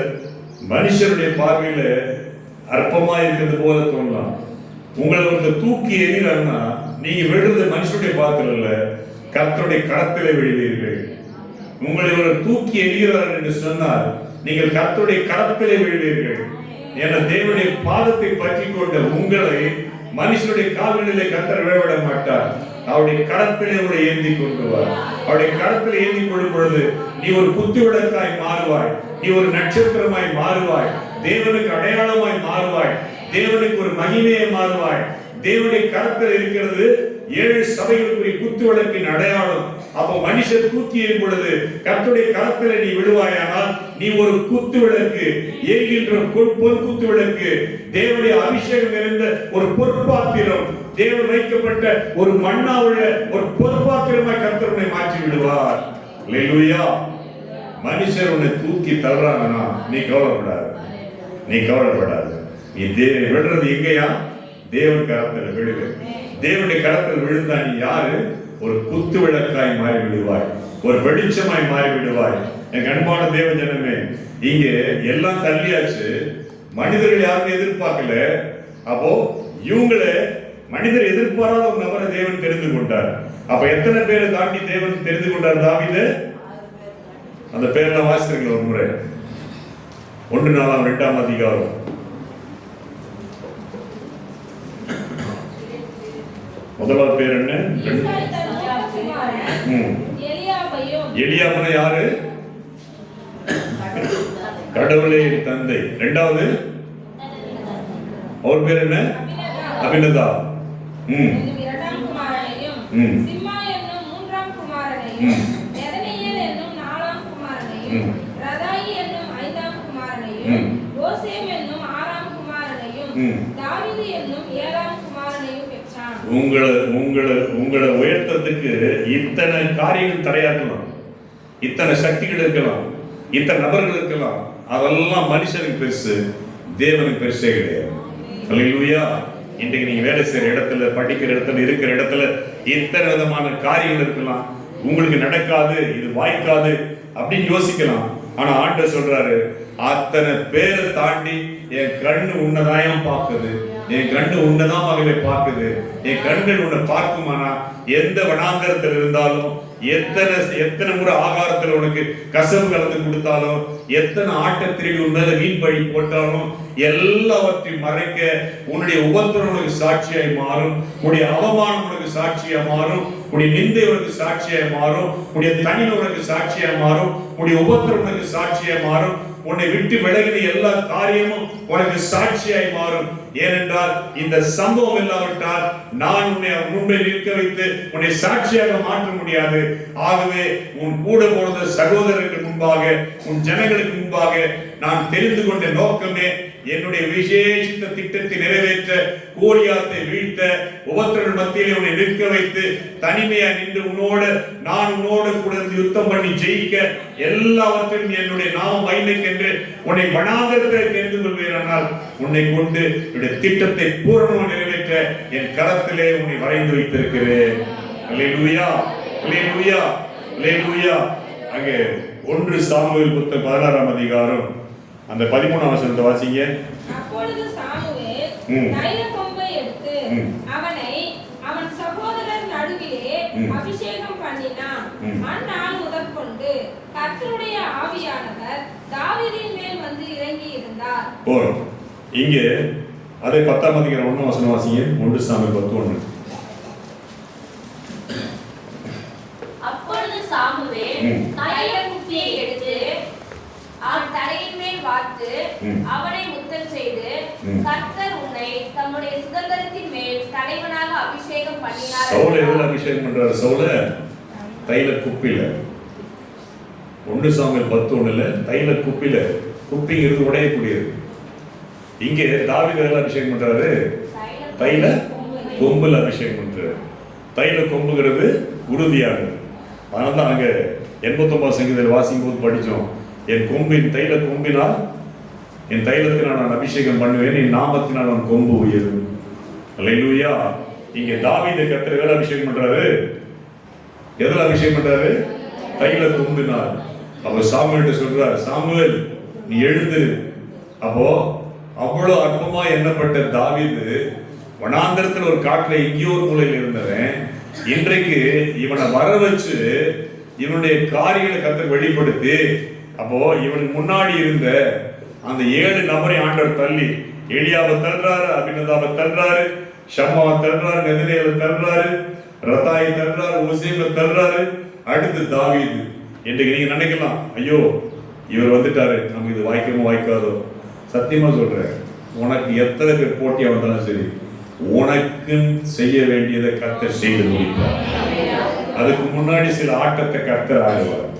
மனுஷருடைய பார்வையில அற்பமா இருக்கிறது போல தோணலாம். உங்களை ஒருத்தர் தூக்கி எறிகிறான்னா நீங்க விழுறது மனுஷனுடைய பாத்திரம் இல்ல, கர்த்தருடைய கரத்திலே விழுவீர்கள். உங்களை ஒரு தூக்கி எறிகிறார் என்று சொன்னால் நீங்கள் கர்த்தருடைய கரத்திலே விழுவீர்கள். என தேவனுடைய பாதத்தை பற்றி கொண்ட உங்களை மனுஷனுடைய கால்களிலே கர்த்தர் விழவிட மாட்டார். அவருடைய கரத்திலே உங்களை ஏந்தி கொள்வார். அவருடைய கரத்தில் ஏந்தி கொள்ளும் பொழுது நீ ஒரு குத்து விளக்காய் மாறுவாய், நீ ஒரு நட்சத்திரமாய் மாறுவாய், தேவனுக்கு அடையாளமாய் மாறுவாய், தேவனுக்கு ஒரு மகிமையை மாறுவாய். தேவனுடைய கரத்தில் இருக்கிறது 7 சபைகளுக்குரிய குத்து விளக்கின் அடையாளம். அப்போ மனுஷர் தூக்கி எறியும் பொழுது கர்த்தருடைய கரத்தில் நீ விடுவாயானால் நீ ஒரு குத்து விளக்கு, எரிகின்ற பொன் குத்து விளக்கு, தேவனுடைய அபிஷேகம் நிறைந்த ஒரு பொற்பாத்திரம், தேவன் வைக்கப்பட்ட ஒரு மண்ணா உள்ள ஒரு பொற்பாத்திரமாய் கர்த்தர் உன்னை மாற்றி விடுவார். அல்லேலூயா. மனுஷர் உன்னை தூக்கி தள்ளுறாங்கன்னா நீ கவலைப்படாது, நீ கவலைப்படாது. நீ விடுறது எங்கயா? தேவன் கரத்தில் விழுகு. தேவனுடைய கரத்தில் விழுந்தா நீ யாரு? ஒரு குத்து விளக்காய் மாறி விடுவாய், ஒரு வெளிச்சமாய் மாறி விடுவாய். என் அன்பான தேவ ஜனமே, இங்க எல்லாம் தள்ளியாச்சு. மனிதர்கள் யாருமே எதிர்பார்க்கல. அப்போ இவங்களை மனிதர் எதிர்பாராத ஒரு நபரை தேவன் தெரிந்து கொண்டார். அப்ப எத்தனை பேரை தாண்டி தேவன் தெரிந்து கொண்டார்? தாவீது. அந்த பேரெல்லாம் வாசிக்கிறீங்களா ஒரு முறை? 1 நாளாம் 2ஆம் அதிகாரம். முதலாவது பேர் என்ன? எலியாபன யாரு? கடவுளே தந்தை. இரண்டாவது அவர் பேர் என்ன? அபினதா. இரண்டாம் குமாரனையும் சிம்மா என்னும் 3ஆம் குமாரனையும் நெதனியேல் என்னும் 4ஆம் குமாரனையும் ரதாயி என்னும் 5ஆம் குமாரனையும் யோசேம் என்னும் 6ஆம் குமாரனையும் தாவீது என்னும் 7ஆம் குமாரனையும் பெற்றான். உங்களை உயர்த்தத்துக்கு இத்தனை காரியங்கள் தடையாக்கலாம், இத்தனை சக்திகள் இருக்கலாம், இத்தனை நபர்கள் இருக்கலாம். அதெல்லாம் மனுஷனுக்கு பெருசு, தேவனுக்கு பெருசே கிடையாது. அல்லேலூயா. இன்றைக்கு நீங்க வேலை செய்யற இடத்துல, படிக்கிற இடத்துல, இருக்கிற இடத்துல இத்தனை விதமான காரியங்கள் இருக்கலாம். உங்களுக்கு நடக்காது, இது வாய்க்காது அப்படின்னு யோசிக்கலாம். ஆனா ஆண்டவர் சொல்றாரு, அத்தனை பேரை தாண்டி என் கண்ணு உன்னதாயம் பார்க்குது, என் கண்ணு உன்னதான் மகளை பார்க்குது. என் கண்கள் உன்னை பார்க்குமானா எந்த வனாந்தரத்தில் இருந்தாலும், எத்தனை முறை ஆகாரத்தில் உனக்கு கசப்பு கலந்து கொடுத்தாலும், எத்தனை ஆட்டத்திரிகை உன் மேல மீன் பழி போட்டாலும் எல்லாவற்றையும் மறைக்க உன்னுடைய உபத்திரம் உனக்கு சாட்சியாய் மாறும், உன்னுடைய அவமானம் உனக்கு சாட்சியாய் மாறும், உன்னுடைய நிந்தை உனக்கு சாட்சியாய் மாறும், உன்னுடைய தனிமை உனக்கு சாட்சியாய் மாறும், உன்னுடைய உபத்திரம் உனக்கு சாட்சியாய் மாறும், உன்னை விட்டு விலகின எல்லா காரியமும் உனக்கு சாட்சியாய் மாறும். ஏனென்றால் இந்த சம்பவம் இல்லாவிட்டால் நான் உன்னை முன்பே நிற்க வைத்து உன்னை சாட்சியாக மாற்ற முடியாது. ஆகவே உன் கூட போன சகோதரர்களுக்கு முன்பாக, உன் ஜனங்களுக்கு முன்பாக நான் தெரிந்து கொண்ட நோக்கமே என்னுடைய விசேஷித்த திட்டத்தை நிறைவேற்ற, கோலியாத்தை வீழ்த்த, உபத்திரங்கள் மத்தியிலே உன்னை நிற்க வைத்து தனிமையா நின்று நான் உன்னோடு கூட யுத்தம் பண்ணி ஜெயிக்க, எல்லாவற்றையும் என்னுடைய நாமம் வைலைக்கென்று உன்னை வனாந்தரத்தை தெரிந்து கொள்வீரானால் உன்னை கொண்டு என்னுடைய திட்டத்தை பூரணமாக நிறைவேற்ற என் கரத்திலே உன்னை வரைந்து வைத்திருக்கிறேன். அல்லேலூயா, அல்லேலூயா, அல்லேலூயா. அங்கே 1 சாமுவேல் புத்தகம் 16ஆம் அதிகாரம் அந்த 13ஆம் வசனத்தை வாசிங்க. அப்பொழுது சாமுவேல் தைலக்கொம்பை எடுத்து அவனை அவன் சகோதரர் நடுவிலே அபிஷேகம் பண்ணினான். கர்த்தருடைய ஆவியானவர் தாவீதின் மேல் வந்து இறங்கி இருந்தார். போறோம் இங்கே அதை 10ஆம் அதிகாரம் 1 வசனம் வாசிங்க. 1 சாமுவேல் 10:1. அப்பொழுது சாமுவேல் தைலக்குப்பியை எடுத்து அவன் தலையின் மேல் வார்த்து அவனை முத்தம் செய்து, கர்த்தர் உன்னை தம்முடைய சுதந்திரத்தின் மேல் தலைவனாக அபிஷேகம் பண்ணினார். சவுலை எதுல அபிஷேகம் பண்றாரு? சவுல தைல குப்பில. 1 சாமுவேல் 10:1 தைல குப்பில. குப்பிங்கிறது உடையக்கூடியது. இங்கே தாவீது எதுல அபிஷேகம் பண்றாரு? தைல கொம்புல அபிஷேகம் பண்றாரு. தைல கொம்புங்கிறது உறுதியானது. அதனால தான் அங்க 89 சங்கீதத்தில் வாசிக்கும் போது படிச்சோம், என் கொம்பின் தைல கொம்பினால் என் தைலத்தினால் நான் அபிஷேகம் பண்ணுவேன், என் நாமத்தினால் நான் கொம்பு உயரும். அல்லேலூயா. இங்க தாவீது கர்த்தர் எதுல அபிஷேகம் பண்றாரு? எதுல அபிஷேகம் பண்றாரு? தைல கொம்பினால். அவர் சாமுவேல்கிட்ட சொல்றாரு, சாமுவேல் நீ எழுந்திரு. அப்போ அவ்வளவு அற்பமா எண்ணப்பட்ட தாவீது வனாந்தரத்தில் ஒரு காட்டுல எங்கேயோ ஒரு மூலையில் இருந்தவன் இன்றைக்கு இவனை வர வச்சு இவனுடைய காரியங்களை கர்த்தர் வெளிப்படுத்தி, அப்போ இவனுக்கு முன்னாடி இருந்த அந்த 7 நபரை ஆண்டவர் தள்ளி, எலியாவை தள்ளுறாரு, அபினதாவை தள்ளுறாரு, ஷம்மாவை தள்ளுறாரு, நெதனேலை தள்ளுறாரு, ரத்தாயை தள்ளுறாரு, ஓசேமை தள்ளுறாரு. அடுத்து தாவீது. இன்றைக்கு நீங்க நினைக்கலாம், ஐயோ இவர் வந்துட்டாரு, நமக்கு இது வாய்க்கமோ வாய்க்காதோ. சத்தியமா சொல்றேன், உனக்கு எத்தனை பேர் போட்டியா வந்தாலும் சரி, உனக்கு செய்ய வேண்டியதை கர்த்தர் செய்து முடிப்பார். அதுக்கு முன்னாடி சில ஆட்டத்தை கர்த்தர் ஆடுவார்,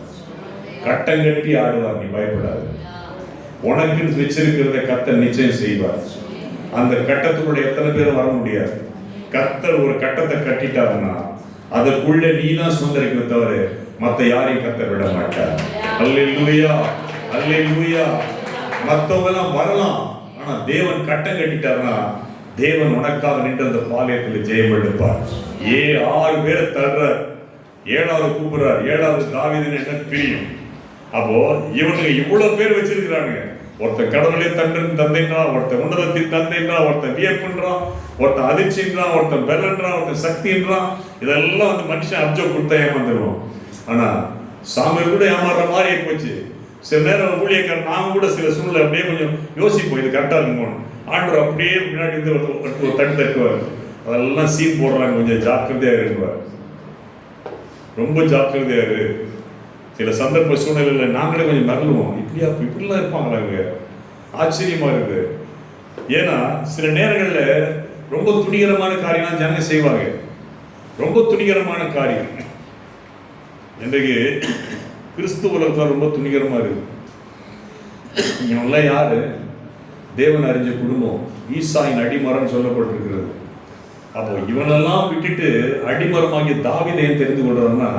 கட்டம் கட்டி ஆடுவார். நீ பயப்படாது. உனக்கு வச்சிருக்கிறத கர்த்தர் நிச்சயம் செய்வார். அந்த கட்டத்துக்குள்ள எத்தனை பேரும் வர முடியாது. கர்த்தர் ஒரு கட்டத்தை கட்டிட்டாருன்னா அதுக்குள்ள நீ தான் சுதந்திரிக்க தவிர மற்ற யாரையும் கர்த்தர் விட மாட்டார். அல்லேலூயா, அல்லேலூயா. மற்றவங்க எல்லாம் வரலாம், ஆனா தேவன் கட்டம் கட்டிட்டாருன்னா தேவன் உனக்காக நின்று அந்த பாளையத்தில் ஜெயம் எடுப்பார். 6 பேரை தள்ளுறார், 7வது கூப்பிடுறார். 7வது தாவீதுன்னு என்ன பிரியும். அப்போ இவனுங்க இவ்வளவு பேர் வச்சிருக்கிறாங்க. ஒருத்தன் கடவுளே தந்தைன்றான், ஒருத்தன் உன்னதத்தின் தந்தைன்றான், ஒருத்தன் வியப்புன்றான், ஒருத்தன் அதிர்ச்சின்றான், ஒருத்தன் பெல்லன்றான், ஒருத்தன் சக்தின்றான். இதெல்லாம் வந்து மனுஷன் அப்ஜெக்ட் கொடுத்தா ஏமாந்துருவோம். ஆனா சாமுவேல் கூட ஏமாறுற மாதிரி போச்சு. சில நேரம் ஊழியக்காரன் நாம கூட சில சூழ்நிலை அப்படியே கொஞ்சம் யோசிப்போம், இது கரெக்டா இருக்குமோன்னு. ஆண்டவர் அப்படியே முன்னாடி வந்து ஒரு தட்டு தட்டுவார். அதெல்லாம் சீன் போடுறாங்க, கொஞ்சம் ஜாக்கிரதையா இருக்குவார், ரொம்ப ஜாக்கிரதையா இரு. சில சந்தர்ப்ப சூழ்நிலையில நாங்களே கொஞ்சம் மறந்துடுவோம், இப்படிலாம் இருப்பாங்களா இவங்க, ஆச்சரியமா இருக்குது. ஏன்னா சில நேரங்கள்ல ரொம்ப துணிகரமான காரியம் ஜனங்க செய்வாங்க, ரொம்ப துணிகரமான காரியம். இன்றைக்கு கிறிஸ்துவ உலகத்துல ரொம்ப துணிகரமா இருக்கு. இவங்கெல்லாம் யாரு? தேவன் அறிஞ்ச குடும்பம், ஈசாயின் அடிமரம் சொல்லப்பட்டிருக்கிறது. அப்போ இவனெல்லாம் விட்டுட்டு அடிமரமாகிய தாவீதை தெரிந்து கொள்றான்னா,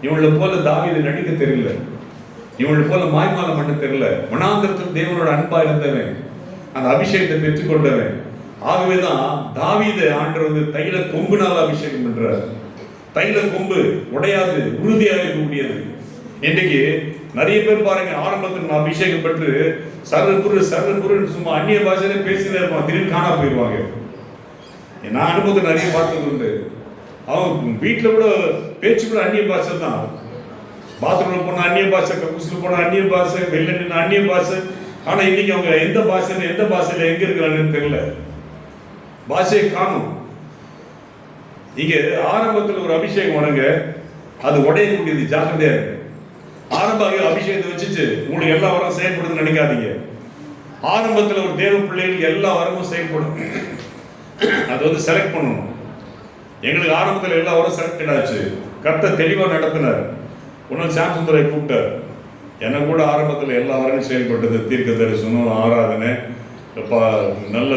இவங்களை போல தாவீது நடிக்க தெரியல, இவங்களை போல மாய்மாலம் பண்ண தெரியல. வனாந்தரத்தில் தேவனோட அன்பா இருந்தவன், அந்த அபிஷேகத்தை பெற்றுக்கொண்டவன். ஆகவேதான் தாவீதை ஆண்டவர் வந்து தைல கொம்புனால அபிஷேகம் பண்றார். தைல கொம்பு உடையாது, உறுதியாக இருக்கக்கூடியது. இன்றைக்கு நிறைய பேர் பாருங்க, ஆரம்பத்தில் அபிஷேகம் பெற்று சர்வகுரு சும்மா அந்நிய பாஷையில பேசினே இருப்பான், திடீர்னு காணா போயிடுவாங்க. நான் அனுபவத்தை நிறைய பார்த்தது உண்டு. அவங்க வீட்டில் கூட பேச்சு கூட அந்நிய பாஷை தான். பாத்ரூம்ல போன அந்நிய பாஷை, கக்கூசில் போன அந்நிய பாஷை, வெளில நின்று அந்நிய பாஷை. ஆனா இன்னைக்கு அவங்க எந்த பாஷையில எங்க இருக்கிறாங்கன்னு தெரியல, பாஷையை காணும். இங்க ஆரம்பத்தில் ஒரு அபிஷேகம் வருங்க, அது உடையக்கூடியது, ஜாக்கிரதையா இருக்கு. ஆரம்ப அபிஷேகத்தை வச்சுச்சு உங்களுக்கு எல்லா வரம் செயல்படுதுன்னு நினைக்காதீங்க. ஆரம்பத்தில் ஒரு தேவ பிள்ளைகளுக்கு எல்லா வரமும் செயல்படும். அது வந்து செலக்ட் பண்ணணும். எங்களுக்கு ஆரம்பத்தில் எல்லா வரம் செலக்டட் ஆச்சு. கர்த்தர் தெளிவாக நடத்தினார். ஒன்றும் சாம்சன் துறை கூப்பிட்டார். எனக்கு கூட ஆரம்பத்தில் எல்லா வரமும் செயல்பட்டது. தீர்க்க தரிசனம், ஆராதனை, நல்ல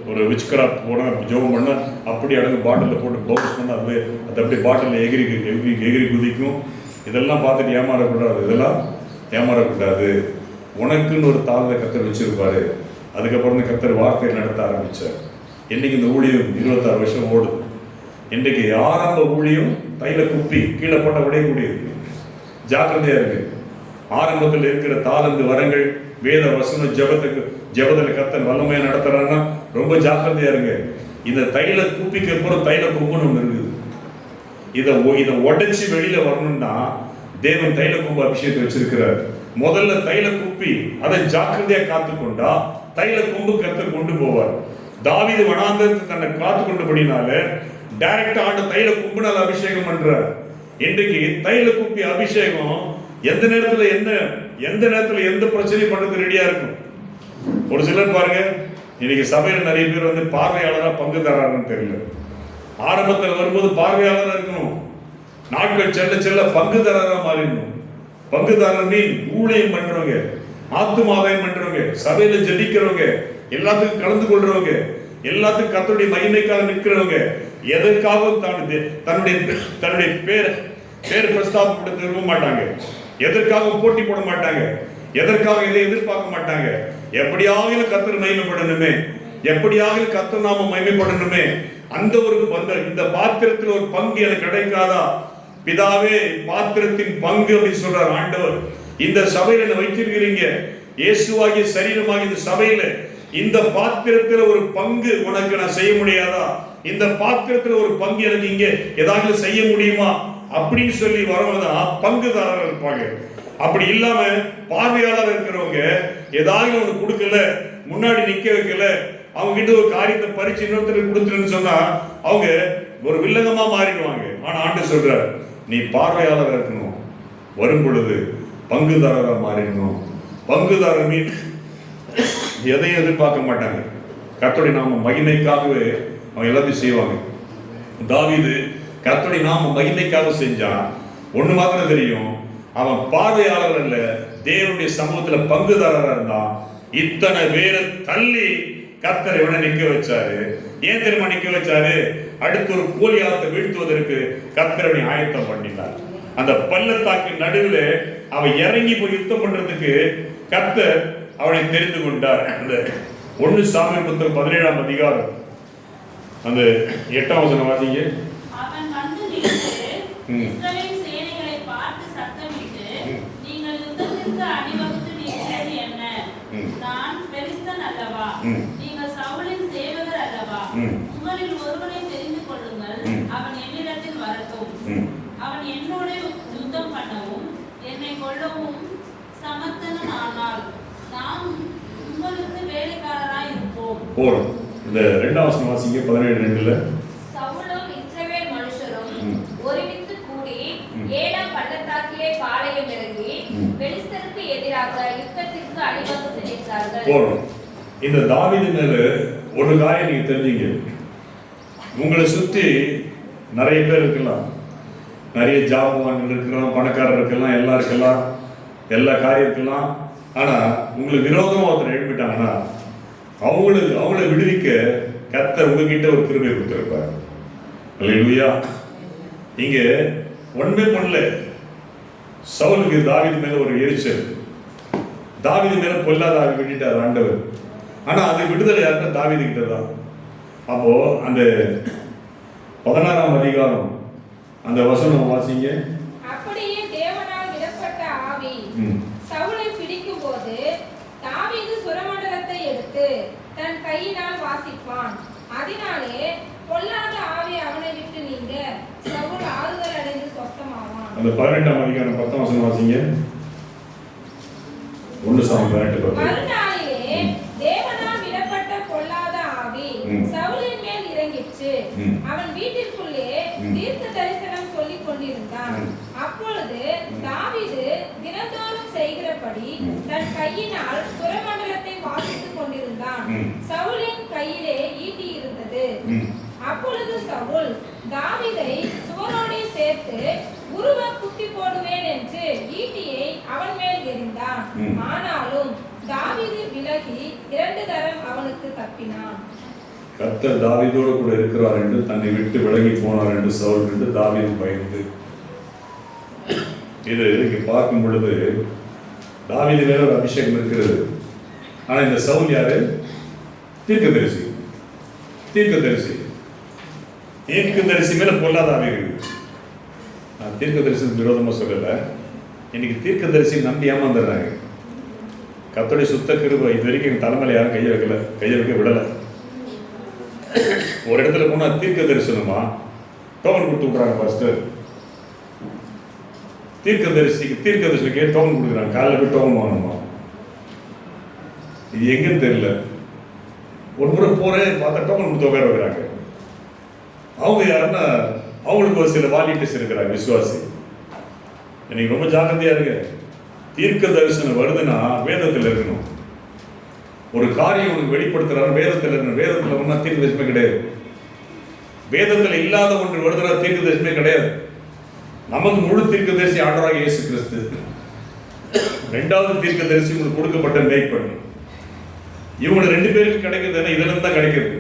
ஒரு விச்கிராஃப்ட் போனால் ஜோகம் பண்ணால் அப்படி அடங்கு பாட்டிலில் போட்டு பவுன்ஸ் பண்ணால் அது அப்படியே பாட்டிலில் எகிரி குதிக்கும். இதெல்லாம் பார்த்துட்டு ஏமாறக்கூடாது, இதெல்லாம் ஏமாறக்கூடாது. உனக்குன்னு ஒரு தாழ்ந்த கர்த்தர் வச்சிருப்பாரு. அதுக்கப்புறம் தான் கர்த்தர் வார்த்தையை நடத்த ஆரம்பித்தார். இன்னைக்கு இந்த ஊழியம் 26 வருஷம் ஓடுது. இன்றைக்கு ஆரம்ப ஊழியம் தைல குப்பி கீழே போட்ட உடையக்கூடியது. ஜாக்கிரதையா இருக்கு. ஆரம்பத்தில் இருக்கிற தாளந்து வரங்கள், வேத வசனம், ஜெபத்தில் கர்த்தர் வல்லமையா நடத்துறாங்கன்னா ரொம்ப ஜாக்கிரதையா இருங்க. இந்த தைல குப்பிக்கு அப்புறம் தைல கொம்புன்னு ஒன்று இருக்குது. இதை உடைச்சு வெளியில வரணும்னா தேவன் தைல கொம்பு அபிஷேகத்தை வச்சிருக்கிறார். முதல்ல தைல குப்பி அதை ஜாக்கிரதையா காத்துக்கொண்டா தைல கொம்பு கர்த்தர் கொண்டு போவார். தாவீது வனாந்தரத்தை தன்னை காத்து கொண்டபடினால டைரக்டா ஆண்டு தைல கும்பினால் அபிஷேகம் பண்றார். இன்றைக்கு தைல குப்பி அபிஷேகம் எந்த நேரத்துல எந்த பிரச்சனையும் பண்றது ரெடியா இருக்கும். ஒரு சிலர் பாருங்க, இன்னைக்கு சபையில் நிறைய பேர் வந்து பார்வையாளரா பங்குதாரர்னு தெரியல. ஆரம்பத்தில் வரும்போது பார்வையாளராக இருக்கணும், நாட்கள் செல்ல செல்ல பங்குதாரராக மாறிடணும். பங்குதாரர் மீன் ஊழியம் பண்றவங்க, ஆத்துமாதாயம் பண்றவங்க, சபையில ஜெபிக்கிறவங்க, எல்லாத்துக்கும் கலந்து கொள்றவங்க, எல்லாத்துக்கும் கர்த்தருடைய மகிமைக்காக நிற்கிறவங்க, எதற்காகவும் தன்னுடைய பேர் பிரஸ்தாபப்படுத்த விரும்ப மாட்டாங்க, எதற்காக போட்டி போட மாட்டாங்க, எதற்காக இதை எதிர்பார்க்க மாட்டாங்க. எப்படியாவது கர்த்தர் மகிமைப்படணுமே, எப்படியாவது கர்த்தர் நாம மகிமைப்படணுமே, அந்த ஒரு இந்த பாத்திரத்தில் ஒரு பங்கு எனக்கு கிடைக்காதா? பிதாவே, பாத்திரத்தின் பங்கு அப்படின்னு சொல்றார் ஆண்டவர். இந்த சபையில வைத்திருக்கிறீங்க, இயேசுவாகிய சரீரமாகிய இந்த சபையில இந்த பாத்திரத்துல ஒரு பங்கு உனக்கு நான் செய்ய முடியாதா? இந்த பாத்திரத்துல ஒரு பங்கு எனக்கு இங்க ஏதாவது செய்ய முடியுமா அப்படின்னு சொல்லி வரவங்கதான் பங்குதாரர்கள் இருப்பாங்க. அப்படி இல்லாம பார்வையாளர் இருக்கிறவங்க ஏதாவது ஒண்ணு கொடுக்கல, முன்னாடி நிக்க வைக்கல, அவங்க கிட்ட ஒரு காரியத்தை பறிச்சு இன்னொருத்தருக்கு கொடுத்துருன்னு சொன்னா அவங்க ஒரு வில்லங்கமா மாறிடுவாங்க. ஆனா ஆண்டு சொல்றார், நீ பார்வையாளர் இருக்கணும், வரும் பொழுது பங்குதாரரா மாறிடணும். பங்குதாரர் மீன் எதையும் எதிர்பார்க்க மாட்டாங்க, கர்த்தருடைய நாம மகிமைக்காகவே அவங்க எல்லாத்தையும் செய்வாங்க. தாவீது கர்த்தருடைய நாம மகிமைக்காக செஞ்சான். ஒண்ணு மாத்திரம் தெரியும், அவன் பார்வையாளர் அல்ல, தேவனுடைய சமூகத்துல பங்குதாரரா இருந்தான். இத்தனை பேரை தள்ளி கர்த்தர் இவனை நிக்க வச்சாரு. ஏன் தெரியுமா நிக்க வச்சாரு? அடுத்து ஒரு கோலியாத்தை வீழ்த்துவதற்கு கர்த்தரை ஆயத்தம் பண்ணினார். அந்த பள்ளத்தாக்கின் நடுவில் அவன் இறங்கி போய் யுத்தம் பண்றதுக்கு கர்த்தர் அவனை தெரிந்து கொண்டார். அந்த 1 சாமுவேல் புத்தகம் 17ஆம் அதிகாரம் அந்த 8ஆம் வசனம் வாசிங்க. அவன் வந்து நின்று இஸ்ரவேல் சேனைகளை பார்த்து சத்தமிட்டு, நீங்கள் யுத்தத்திற்கு அணிவகுத்து நிற்கிறது என்ன? நான் பெலிஸ்தன் அல்லவா? நீங்கள் சவுலின் சேவகர் அல்லவா? உங்களில் ஒருவனை தெரிந்து கொள்ளுங்கள், அவன் என்னிடத்தில் வரட்டும். அவன் என்னோட யுத்தம் பண்ணவும் என்னை கொல்லவும் சமர்த்தன் ஆனால் நாம் உங்களுக்கு வேலைக்காரராய் இருப்போம். போறோம். இந்த 2ஆம் வசனம் வாசிங்க 17:2. சவுலும் இஸ்ரவேல் மனுஷரும் ஒருமித்து கூடி 7ஆம் பள்ளத்தாக்கிலே பாளையம் இறங்கி பெலிஸ்தருக்கு எதிராக யுத்தத்திற்கு அணிவகுத்து நின்றார்கள். போறோம். இந்த தாவீது மேல ஒரு காரியம் நீங்க தெரிஞ்சீங்க, உங்களை சுத்தி நிறைய பேர் இருக்கலாம், நிறைய ஜாபவான்கள் இருக்கலாம், பணக்காரர் இருக்கலாம், எல்லாம் இருக்கலாம், எல்லா காரியம் இருக்கலாம். ஆனா உங்களுக்கு விரோதமா ஒருத்தர் எழுப்பிட்டாங்கன்னா அவங்களை விடுவிக்க கர்த்தர் உங்ககிட்ட ஒரு கிருபை கொடுத்திருப்பார். அல்லேலூயா. இங்க ஒண்ணுமே பண்ணல. சவுலுக்கு தாவீது மேல ஒரு எரிச்சல், தாவீது மேல பொல்லாத ஆவி விட்டுட்டார் ஆண்டவர். ஆனா அது விடுதலை யாருன்னா தாவீது கிட்ட தான். அப்போ அந்த 16ஆம் அதிகாரம் அந்த வசனம் வாசிங்க. அப்படியே தேவனால் விடப்பட்ட ஆவி சவுலை பிடிக்கும் போது தாவீது சுரமண்டலத்தை எடுத்து தன் கையினால் வாசிப்பான். அதனாலே பொல்லாத ஆவி அவனை விட்டு நீங்க சவுல் ஆறுதல் அடைந்து சொஸ்தமாவான். அந்த 18ஆம் அதிகாரம் 10ஆம் வசனம் வாசிங்க. 1 சாமுவேல் 18:10. மறுநாளிலே தேவனால் விடப்பட்ட பொல்லாத ஆவி சவுலின் மேல் இறங்கிற்று. அவன் வீட்டிற்குள்ளே தீர்க்க தரிசனம் சொல்லிக் கொண்டிருந்தான். அப்பொழுது தாவீது தினந்தோறும் செய்கிறபடி தன் கையினால் சுரமண்டலத்தை வாசித்துக் கொண்டிருந்தான். சவுலின் கையிலே ஈட்டி இருந்தது. அப்பொழுது சவுல் தாவீதை சுவரோடே சேர்த்து உருவ குத்தி போடுவேன் என்று ஈட்டியை அவன் மேல் எறிந்தான். ஆனாலும் தாவீது விலகி 2 தரம் அவனுக்கு தப்பினான். கர்த்தர் தாவீதோடு கூட இருக்கிறார் என்று தன்னை விட்டு விலகி போனார் என்று சவுல் என்று தாவீது பயந்து. இது இங்க பார்க்கும் பொழுது தாவீது மேல ஒரு அபிஷேகம் இருக்கிறது. ஆனா இந்த சவுல் யாரு? தீர்க்கதரிசி. தீர்க்கதரிசி மேல பொல்லாத ஆவி இருக்கு. நான் தீர்க்கதரிசிக்கு விரோதமா சொல்லல, இன்னைக்கு தீர்க்கதரிசி நம்பி ஏமாந்துடுறாங்க. கர்த்தருடைய சுத்த கிருபை இது வரைக்கும் எங்க தலைமையில யாரும் கையை வைக்க விடல. ஒரு இடத்துல போனா தீர்க்க தரிசனமா டோக்கன் கொடுத்து விட்றாங்க. ஃபர்ஸ்ட் தீர்க்கதரிசிக்கு டோக்கன் கொடுக்குறாங்க. காலையில் போய் டோக்கன் வாங்கணுமா? இது எங்கன்னு தெரியல. ஒரு முறை போறேன், பார்த்தா டோக்கன் கொடுத்து உட்கார வைக்கிறாங்க. அவங்க யாருன்னா அவங்களுக்கு ஒரு சில வாலிட்டர்ஸ் இருக்கிறாங்க, விசுவாசி. எனக்கு ரொம்ப ஜாக்கிரதையா இருக்கு. தீர்க்க தரிசனம் வருதுன்னா வேதத்தில் இருக்கணும். ஒரு காரியம் உனக்கு வெளிப்படுத்துறாரு, வேதத்தில் இருக்கணும். வேதத்தில் ஒன்றா தீர்க்க தரிசனமே கிடையாது. வேதத்தில் இல்லாத ஒன்று வருதுன்னா தீர்க்க தரிசனமே கிடையாது. நமக்கு முழு தீர்க்க தரிசி ஆண்டவராகிய இயேசு கிறிஸ்து. ரெண்டாவது தீர்க்க தரிசி உங்களுக்கு கொடுக்கப்பட்ட மேய்ப்பன். இவங்க ரெண்டு பேருக்கு கிடைக்கிறது இதுல இருந்து தான் கிடைக்கிறது.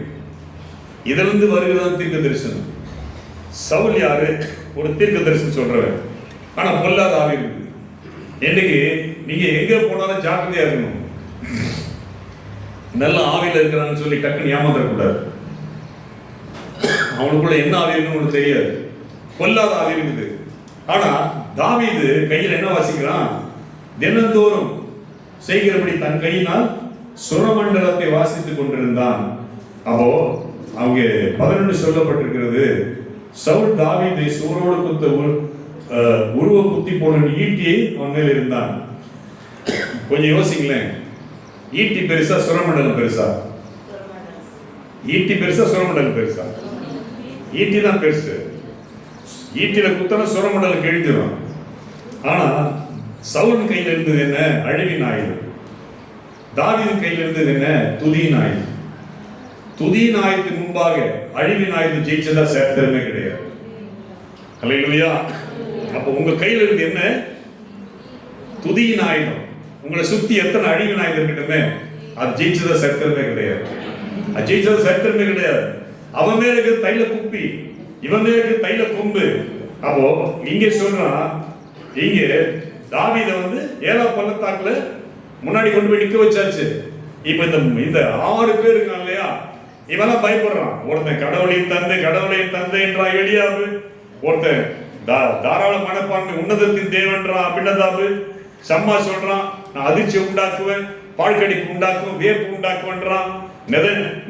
இதுல இருந்து வருகிறது தீர்க்க தரிசனம். சவுல் யாரு? ஒரு தீர்க்க தரிசனம் சொல்றவன். ஆனா பொல்லாத ஆவி இருக்குது. இன்னைக்கு நீங்க எங்க போனாலும் ஜாக்கிரதையா இருக்கணும். நல்ல ஆவியில இருக்கிறான்னு சொல்லி டக்குன்னு ஏமாத்தக்கூடாது. அவனுக்குள்ள என்ன ஆவி இருக்குன்னு தெரியாது. பொல்லாத ஆவி இருக்குது. ஆனா தாவீது கையில் என்ன வாசிக்கிறான்? தினந்தோறும் செய்கிறபடி தன் கையினால் சுரமண்டலத்தை வாசித்துக் கொண்டிருந்தான். அப்போ அவங்க 11 சொல்லப்பட்டிருக்கிறது. சவுல் தாவீதை சுவரோடு குத்த உருவ குத்தி போன ஈட்டியை அவன் மேல் இருந்தான். கொஞ்சம் யோசிங்களேன். ஈட்டி பெருசா சுரமண்டலம் பெருசா? ஈட்டி பெருசா சுரமண்டலம் பெருசா? ஈட்டி தான் பெருசு. ஈட்டில குத்தன சுரமண்டலம் கிழிஞ்சிடும். ஆனா சவுல் கையில் இருந்தது என்ன? அழிவின் ஆயுதம். தாவீதின் கையில் இருந்தது என்ன? துதியின் ஆயுதம். துதியின் ஆயுதத்துக்கு முன்பாக அழிவின் ஆயுதம் ஜெயிச்சதா சரித்திரமே கிடையாது. அல்லேலூயா. அப்ப உங்க கையில் இருந்து என்ன? துதியின் ஆயுதம். உங்களை சுத்தி எத்தனை அழிவின் ஆயுதம் இருக்கட்டுமே, அது ஜெயிச்சதா சரித்திரமே கிடையாது. அது ஜெயிச்சதா சரித்திரமே கிடையாது. அவன் மேல இருக்க தைல குப்பி, இவன் மேல இருக்க தைல கொம்பு. அப்போ இங்க சொல்றான், இங்க தாவீதை ஏலா பள்ளத்தாக்குல முன்னாடி கொண்டு போய் நிக்க வச்சாச்சு. இப்ப இந்த 6 பேர் இருக்கான் இல்லையா, இவெல்லாம் பயப்படுறான். ஒருத்தன் கடவுளின் தந்தை என்றான் எலியாபு. ஒருத்தன் தாராள மனப்பான்மை உன்னதத்தின் தேவன்றான் அபினதாபு. சம்மா சொல்றான், நான் அதிர்ச்சி உண்டாக்குவேன், பாழ்கடிப்பு உண்டாக்குவேன், வேர்ப்பு உண்டாக்குவேன்றான்.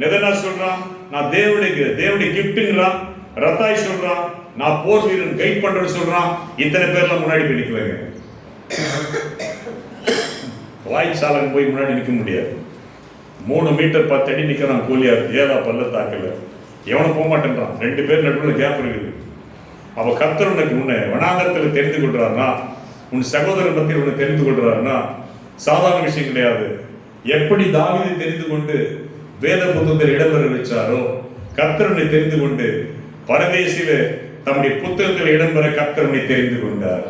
நெதனா சொல்றான், நான் தேவனுடைய கிஃப்ட்ங்கிறான். ரத்தாய் சொல்றான், நான் போர் வீரன் கைட் பண்றேன்னு சொல்றான். இத்தனை பேர்லாம் முன்னாடி போய் நிக்கலங்க. வாய்ச்சாலன் போய் முன்னாடி நிக்க முடியாது. 3 மீட்டர் 10 அடி நிக்கிறான் கூலியார் ஏலா பள்ளத்தாக்குல. எவனும் போக மாட்டேன்றான். 2 பேர் நடுவில் கேப் இருக்குது. அவ கர்த்தர் உனக்கு உன்னை வனாந்தரத்தில் தெரிந்து கொள்றாருன்னா, உன் சகோதரன் பத்தி உன்னை தெரிந்து கொள்றாருன்னா சாதாரண விஷயம் கிடையாது. எப்படி தாவீதை தெரிந்து கொண்டு வேத புத்தகத்தில் இடம்பெற வச்சாரோ, கர்த்தரனை தெரிந்து கொண்டு பரதேசில தம்முடைய புத்தகத்தில் இடம்பெற கர்த்தரனை தெரிந்து கொண்டார்.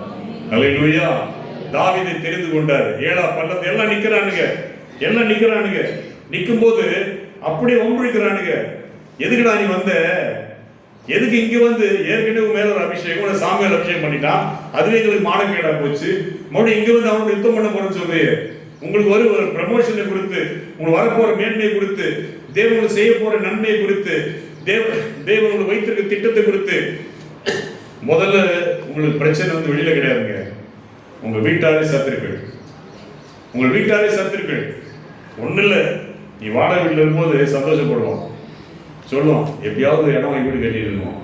அல்லேலூயா. தாவீதை தெரிந்து கொண்டார். ஏலா பள்ளத்தை எல்லாம் நிக்கிறானுங்க. நிக்கும் போது அப்படியே ஒம்பிழுக்கிறானுங்க. எதுக்குடா நீ வந்த? எதுக்கு இங்க ஏற்கனவே மேல ஒரு அபிஷேகம், சாமியால் அபிஷேகம் பண்ணிட்டான், அதுவே எங்களுக்கு மானக்கேடா போச்சு. மறுபடியும் இங்க அவனுக்கு யுத்தம் பண்ண போறேன்னு சொல்லி உங்களுக்கு ஒரு ப்ரமோஷனை கொடுத்து, உங்களுக்கு வரப்போற மேன்மையை கொடுத்து, தேவனுக்கு செய்ய போற நன்மையை கொடுத்து, தேவன் உங்களுக்கு வைத்திருக்க திட்டத்தை கொடுத்து, முதல்ல உங்களுக்கு பிரச்சனை வெளியில கிடையாதுங்க. உங்க வீட்டாரே சத்துருக்கள். ஒண்ணு இல்ல, நீ வாடகை வீட்டில் இருக்கும்போது சந்தோஷப்படுவான், சொல்லுவான் எப்படியாவது இடம் வாங்கி வீடு கட்டிடணும்.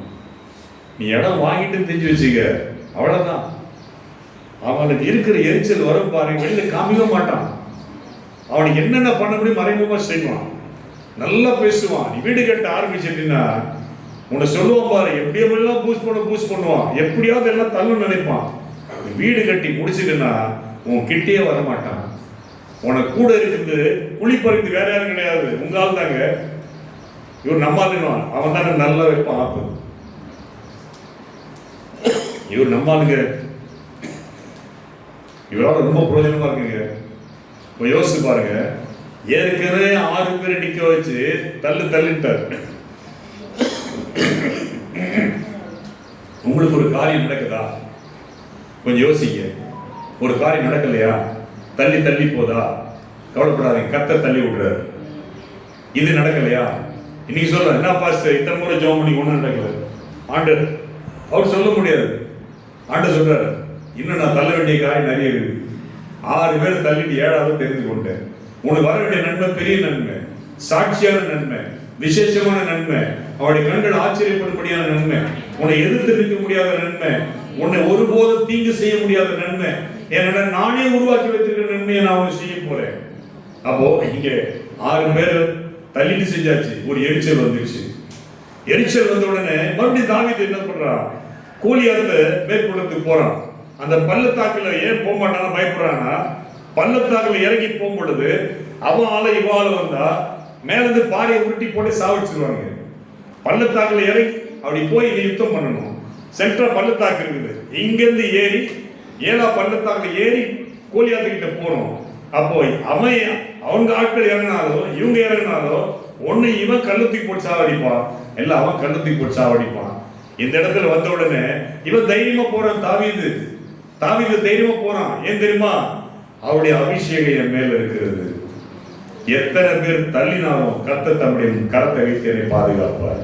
நீ இடம் வாங்கிட்டு தெரிஞ்சு வச்சுக்க, அவ்வளவுதான். அவனுக்கு இருக்கிற எரிச்சல் வரும் பாருங்க, வெளியில காமிக்க மாட்டான். அவனுக்கு என்னென்ன பண்ண முடியும் மறைமுகமா செய்வான், நல்லா பேசுவான். நீ வீடு கட்ட ஆரம்பிச்சிட்டீங்கன்னா உன்னை சொல்லுவான் பாரு, எப்படியெல்லாம் பூஸ் பண்ணுவான், எப்படியாவது எல்லாம் தள்ளுன்னு நினைப்பான். வீடு கட்டி முடிச்சுட்டுன்னா உன் கிட்டே வரமாட்டான். உனக்கு கூட இருக்குது குளிப்பறிந்து வேற யாரும் கிடையாது, உங்க ஆள் தாங்க. இவர் நம்மாளுவான், அவன் தானே நல்லா வைப்பான் ஆப்பு. இவர் நம்மாளுங்க, இவரால் ரொம்ப பிரயோஜனமா இருக்குங்க. இப்போ யோசிச்சு பாருங்க, ஏற்கனவே 6 பேரை நிக்க வச்சு தள்ளிட்டார். உங்களுக்கு ஒரு காரியம் நடக்குதா? கொஞ்சம் யோசிங்க. ஒரு காரியம் நடக்கலையா? தள்ளி போதா? கவலைப்படாதீங்க, கர்த்தர் தள்ளி விடுறாரு. இது நடக்கலையா? இன்னைக்கு சொல்ல என்ன பாஸ்டர் இத்தனை முறை ஜெபம் பண்ணி ஒன்றும் நடக்கல, ஆண்டு அவர் சொல்ல முடியாது. ஆண்டு சொல்றாரு, இன்னும் நான் தள்ள வேண்டிய காரியம் நிறைய இருக்கு. 6 பேர் தள்ளிட்டு 7வது தெரிந்து கொண்டேன். உனக்கு வர வேண்டிய நன்மை பெரிய நன்மை, சாட்சியான நன்மை, விசேஷமான நன்மை, அவருடைய கண்கள் ஆச்சரியப்படும்படியான நன்மை, உன்னை எதிர்த்து நிற்க முடியாத நன்மை, உன்னை ஒருபோதும் தீங்கு செய்ய முடியாத நன்மை, ஏன்னா நானே உருவாக்கி வைத்திருக்கிற நன்மையை நான் உனக்கு செய்ய போறேன். அப்போ இங்க 6 பேர் தள்ளிட்டு செஞ்சாச்சு. ஒரு எரிச்சல் வந்துச்சு. எரிச்சல் வந்த உடனே மறுபடியும் தாவீது என்ன பண்றான்? கோலியாத்தை மேற்கொள்ளத்துக்கு போறான். அந்த பள்ளத்தாக்குல ஏன் போக மாட்டான்னு பயப்படுறான்னா, பள்ளத்தாக்குல இறங்கி போகும் பொழுது அவன் ஆள இவாள வந்தா மேலிருந்து பாறையை உருட்டி போட்டு சாவிச்சிருவாங்க. பள்ளத்தாக்குல இறங்கி அப்படி போய் யுத்தம் பண்ணணும். சென்ட்ரா பள்ளத்தாக்கு இருக்குது. இங்கிருந்து ஏறி 7 பள்ளத்தாக்குல ஏறி கோலியாத்துக்கிட்ட போறோம். அப்போ அவங்க ஆட்கள் இறங்கினாலும் இவங்க இறங்கினாலும் ஒண்ணு இவன் கல்லுத்தி போட்டு சாவடிப்பான், இல்ல அவன் கல்லுத்தி போட்டு சாவடிப்பான். இந்த இடத்துல வந்த உடனே இவன் தைரியமா போறான். தாவீது தைரியமா போறான். ஏன் தெரியுமா? அவருடைய அபிஷேகம் என் மேல இருக்கிறது. எத்தனை பேர் தள்ளினாலும் கர்த்தர் தம்முடைய கரத்தை வைத்து என்னை பாதுகாப்பார்.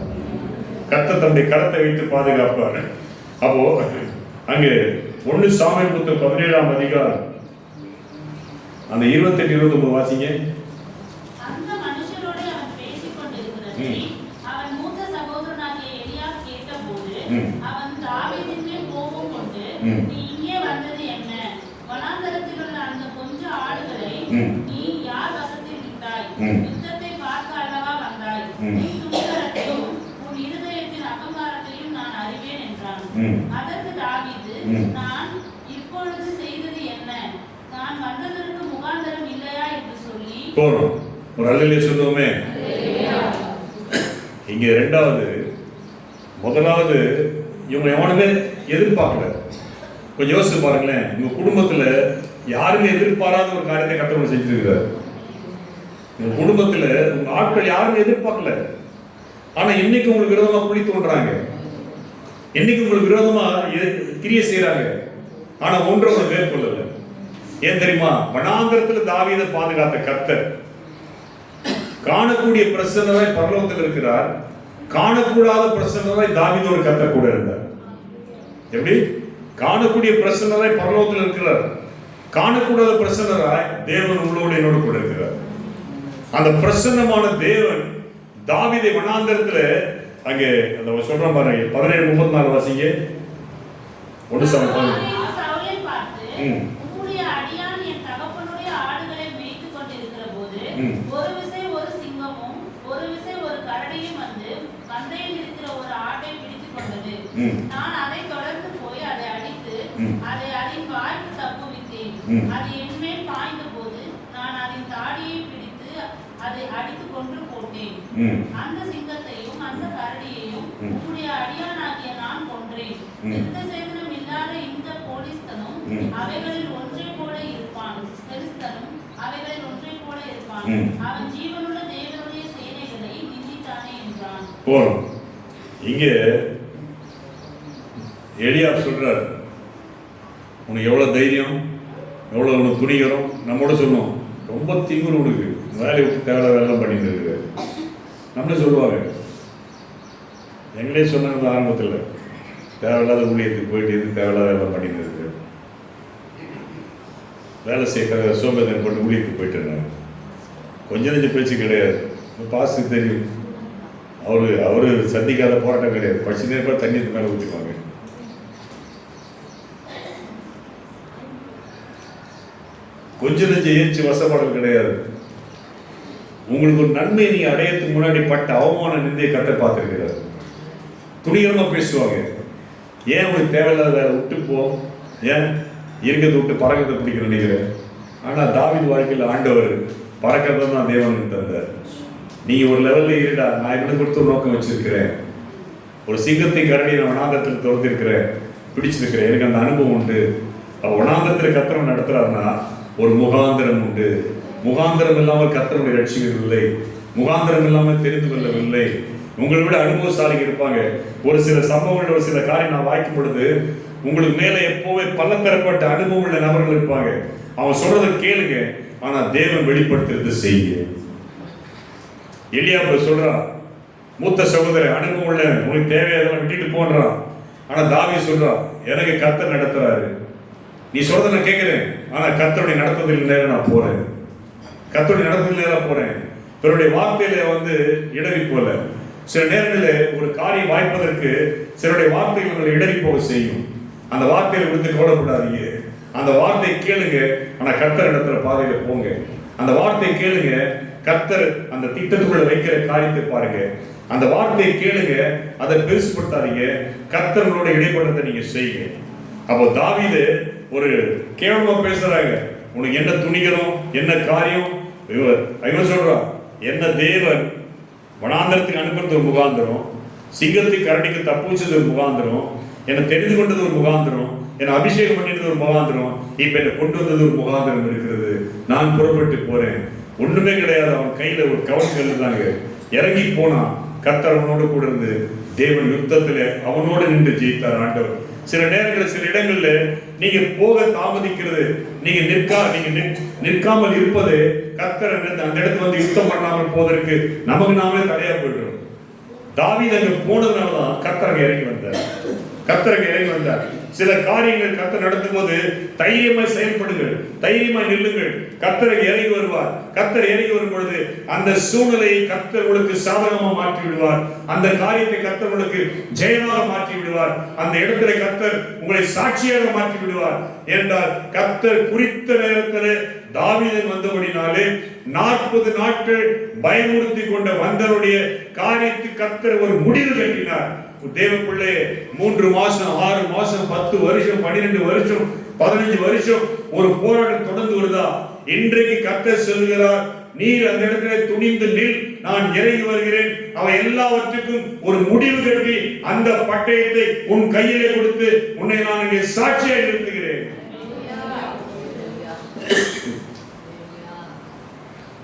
கர்த்தர் தம்முடைய கரத்தை வைத்து பாதுகாப்பார். அப்போ அங்கே 1 சாமுவேல் புத்தகம் 17ஆம் அதிகாரம் அந்த 28-29 வாசிங்க. அந்த மனுஷரோடு அவன் பேசிக் கொண்டிருக்கிறதை அவன் மூத்த சகோதரனாகிய எலியாப் கேட்டபோது அவன் தாவீதின் மேல் கோபம் கொண்டு, நீ இங்கே வந்தது என்ன? வனாந்தரத்தில் உள்ள அந்த கொஞ்ச ஆடுகளை நீ யார் வசத்தில் விட்டாய்? யுத்தத்தை பார்க்க அல்லவா வந்தாய்? நீ துணிகரத்தையும் உன் இருதயத்தின் அகங்காரத்தையும் நான் அறிவேன் என்றான். அதற்கு தாவீது, நான் இப்பொழுது செய்தது என்ன? நான் வந்ததற்கு முகாந்தரம் இல்லையா என்று சொல்லி போறோம். ஒரு அல்லேலூயா சொல்லுவோமே. இங்க 2வது, முதலாவது இவங்க எவனுமே எதிர்பார்க்கல. கொஞ்சம் யோசிச்சு பாருங்களேன். உங்க குடும்பத்துல யாருமே எதிர்பாராத ஒரு காரியத்தை கர்த்தர் செஞ்சிருக்கிறார். உங்க குடும்பத்துல உங்க ஆட்கள் யாருமே எதிர்பார்க்கல. ஆனா இன்னைக்கு உங்களுக்கு விரோதமா குழி தோன்றாங்க. இன்னைக்கு உங்களுக்கு விரோதமா கிரியை செய்யறாங்க. ஆனா ஒன்றை ஒரு மேற்கொள்ளல. ஏன் தெரியுமா? வனாந்தரத்துல தாவீதை பாதுகாத்த கர்த்தர் காணக்கூடிய பிரசன்னராய் பரலோகத்தில் இருக்கிறார். காணக்கூடாத பிரசன்னராய் தாவீதோடு கர்த்தர் கூட இருந்தார். எப்படி? காணக்கூடிய பிரசன்னராய் பரலோகத்தில் இருக்கிறார். காணக்கூடாத பிரசன்னராய் தேவன் உங்களோடு என்னோடு கூட இருக்கிறார். அந்த பிரசன்னமான தேவன் தாவீதை வனாந்தரத்துல அங்கே அந்த சொல்ற பாருங்க 17:34 வாசிங்க. 1 சாமுவேல் சவுலை பார்த்து, உம்முடைய அடியான் என் தகப்பனுடைய ஆடுகளை மேய்த்துக் கொண்டிருக்கிற போது ஒரு விசை ஒரு சிங்கமும் ஒரு விசை ஒரு கரடியும் வந்து மந்தையில் இருக்கிற ஒரு ஆட்டை பிடித்துக் கொண்டது. நான் அதை தொடர்ந்து போய் அதை அடித்து அதை அதன் வாய்க்கு தப்புவித்தேன். அது என்மேல் பாய்ந்த போது நான் அதன் தாடியை பிடித்து அதை அடித்து கொன்று போட்டேன். அந்த சிங்கத்தையும் அந்த கரடியையும் உம்முடைய அடியானாகிய நான் கொன்றேன். விருத்த சேதனம் இல்லாத இந்த போலிஸ்தனும் அவைகளில் ஒன்றை போல இருப்பான். பெலிஸ்தனும் அவைகளில் ஒன்றை போல இருப்பான். அவன் ஜீவனுள்ள தேவனுடைய சேனைகளை நிந்தித்தானே என்றான். போறோம். இங்க எலியாப் சொல்றார், உனக்கு எவ்வளவு தைரியம், எவ்வளவு உனக்கு துணிகரம். நம்மோட சொன்னோம், ரொம்ப திமிரு உனக்கு, வேலையை விட்டு தேவையில்ல வேலை பண்ணிட்டு இருக்கு. நம்மளே சொல்லுவாங்க, எங்களே சொன்னாங்க ஆரம்பத்தில், தேவையில்லாத ஊழியத்துக்கு போயிட்டு இருந்து தேவையில்லாத வேலை பண்ணிட்டு இருக்கு. வேலை செய்ய சோம்பேதன் போட்டு ஊழியத்துக்கு போயிட்டு இருந்தாங்க. கொஞ்சம் நெஞ்ச பேச்சு கிடையாது. பாஸ்க்கு தெரியும், அவரு சந்திக்காத போராட்டம் கிடையாது. படிச்சு நேரம் தண்ணி மேலே ஊற்றிக்குவாங்க. கொஞ்சம் நெஞ்ச ஏற்றி வசப்பாடல் கிடையாது. உங்களுக்கு ஒரு நன்மை நீ அடையத்துக்கு முன்னாடி பட்ட அவமான நிந்தையை கட்ட பார்த்துருக்கிறார். துணிகரமா பேசுவாங்க. ஏன் உங்களுக்கு தேவையில்லாத வேலை விட்டு போ, ஏன் இருக்கிறத விட்டு பறக்கிறத பிடிக்கிற நினைக்கிறேன். ஆனால் தாவீது வாழ்க்கையில் ஆண்டவர் பறக்கிறத தான் தேவனுக்கு தந்தார். நீங்க ஒரு லெவல்ல இருடா, நான் இவனை கொடுத்து ஒரு நோக்கம் வச்சிருக்கிறேன். ஒரு சிங்கத்தை கரடி நான் வனாந்தரத்தில் திறந்திருக்கிறேன், பிடிச்சிருக்கிறேன். எனக்கு அந்த அனுபவம் உண்டு. வனாந்தரத்தில் கர்த்தர் நடத்துறாருன்னா ஒரு முகாந்திரம் உண்டு. முகாந்திரம் இல்லாமல் கர்த்தருடைய ரட்சிகள் இல்லை. முகாந்திரம் இல்லாமல் தெரிந்து கொள்ளவில்லை. உங்களை விட அனுபவசாலிகள் இருப்பாங்க. ஒரு சில சம்பவங்கள், ஒரு சில காரியம் நான் வாய்க்கும் பொழுது உங்களுக்கு மேல எப்போவே பலதரப்பட்ட அனுபவம் உள்ள நபர்கள் இருப்பாங்க. அவன் சொல்றதை கேளுங்க, ஆனா தேவன் வெளிப்படுத்துறது செய்யுங்க. எலியாப் சொல்றான், மூத்த சகோதரர் அனுபவம் உள்ள, உனக்கு தேவையெல்லாம் விட்டுட்டு போன்றான். ஆனா தாவீது சொல்றான், எனக்கு கர்த்தர் நடத்துறாரு, நீ சொல்றத நான் கேட்கிறேன், ஆனா கர்த்தருடைய நடத்துதல் நேரம் நான் போறேன். கர்த்தருடைய நடத்துதல் நேரம் போறேன். இவருடைய வார்த்தையில இடறி போல. சில நேரங்களில் ஒரு காரியம் வாய்ப்பதற்கு சிலருடைய வார்த்தைகள் உங்களை இடறி போக செய்யும். அந்த வார்த்தையை விடுத்து கவலைப்படாதீங்க. அந்த வார்த்தையை கேளுங்க, ஆனா கர்த்தர் இடத்துல பாதையில போங்க. அந்த வார்த்தையை கேளுங்க, கர்த்தர் அந்த திட்டத்துக்குள்ள வைக்கிற காரியத்தை பாருங்க. அந்த வார்த்தையை கேளுங்க, அதை பெருசுப்படுத்தாதீங்க. கர்த்தர்களோட இடைப்படத்தை நீங்க செய்யுங்க. அப்போ தாவீது ஒரு கேவலமா பேசுறாங்க, உனக்கு என்ன துணிகரம், என்ன காரியம்? இவன் சொல்றான், என்ன தேவன் வனாந்தரத்துக்கு அனுப்புறது ஒரு முகாந்திரம், சிங்கத்துக்கு கரடிக்கு தப்புச்சது ஒரு முகாந்திரம், என்னை தெரிந்து கொண்டது ஒரு முகாந்திரம், என்னை அபிஷேகம் பண்ணினது ஒரு முகாந்திரம், இப்ப என்னை கொண்டு வந்தது ஒரு முகாந்திரம் இருக்கிறது. நான் புறப்பட்டு போறேன். ஒண்ணுமே கிடையாது. அவன் கையில ஒரு கவசம் எழுதாங்க. இறங்கி போனான். கர்த்தர் அவனோடு கூட இருந்து தேவன் யுத்தத்துல அவனோடு நின்று ஜெயித்தார் ஆண்டவர். சில நேரங்களில் சில இடங்கள்ல நீங்க போக தாமதிக்கிறது, நீங்க நிற்காமல் இருப்பது, கர்த்தர் அந்த இடத்துல வந்து யுத்தம் பண்ணாமல் போவதற்கு நமக்கு நாமே தடையா போயிடுறோம். தாவீது அங்க போனதுனாலதான் கர்த்தர் இறங்கி வந்தார். கர்த்தர் இறங்கி வந்தார். சில காரியங்கள் கர்த்தர் நடத்தும் போது தைரியமாய் செயல்படுங்கள், தைரியமாய் நில்லுங்கள். கர்த்தர் இறங்கி வருவார். கர்த்தர் இறங்கி வரும் பொழுது அந்த சூழ்நிலையை கர்த்தர் உங்களுக்கு சாதகமாக மாற்றி விடுவார். அந்த காரியத்தை கர்த்தர் உங்களுக்கு ஜெயமாக மாற்றி விடுவார். அந்த இடத்துல கர்த்தர் உங்களை சாட்சியாக மாற்றி விடுவார். என்றால் கர்த்தர் குறித்த நேரத்தில் தாவீதன் வந்தபடினாலே 40 நாட்கள் பயமுறுத்தி கொண்ட வந்தருடைய காரியத்துக்கு கர்த்தர் ஒரு முடிவு கட்டினார். தேவ பிள்ளை 3 மாசம் 6 மாசம் 10 வருஷம் 12 வருஷம் 15 வருஷம் ஒரு போராட்டம் தொடர்ந்து வருதா? இன்றைக்கு கர்த்தர் சொல்கிறார், நீர் அந்த இடத்துல துணிந்து நில், நான் இறங்கி வருகிறேன். அவன் எல்லாவற்றுக்கும் ஒரு முடிவு கட்டி அந்த பட்டயத்தை உன் கையிலே கொடுத்து உன்னை நான் இங்கே சாட்சியாக நிறுத்துகிறேன்.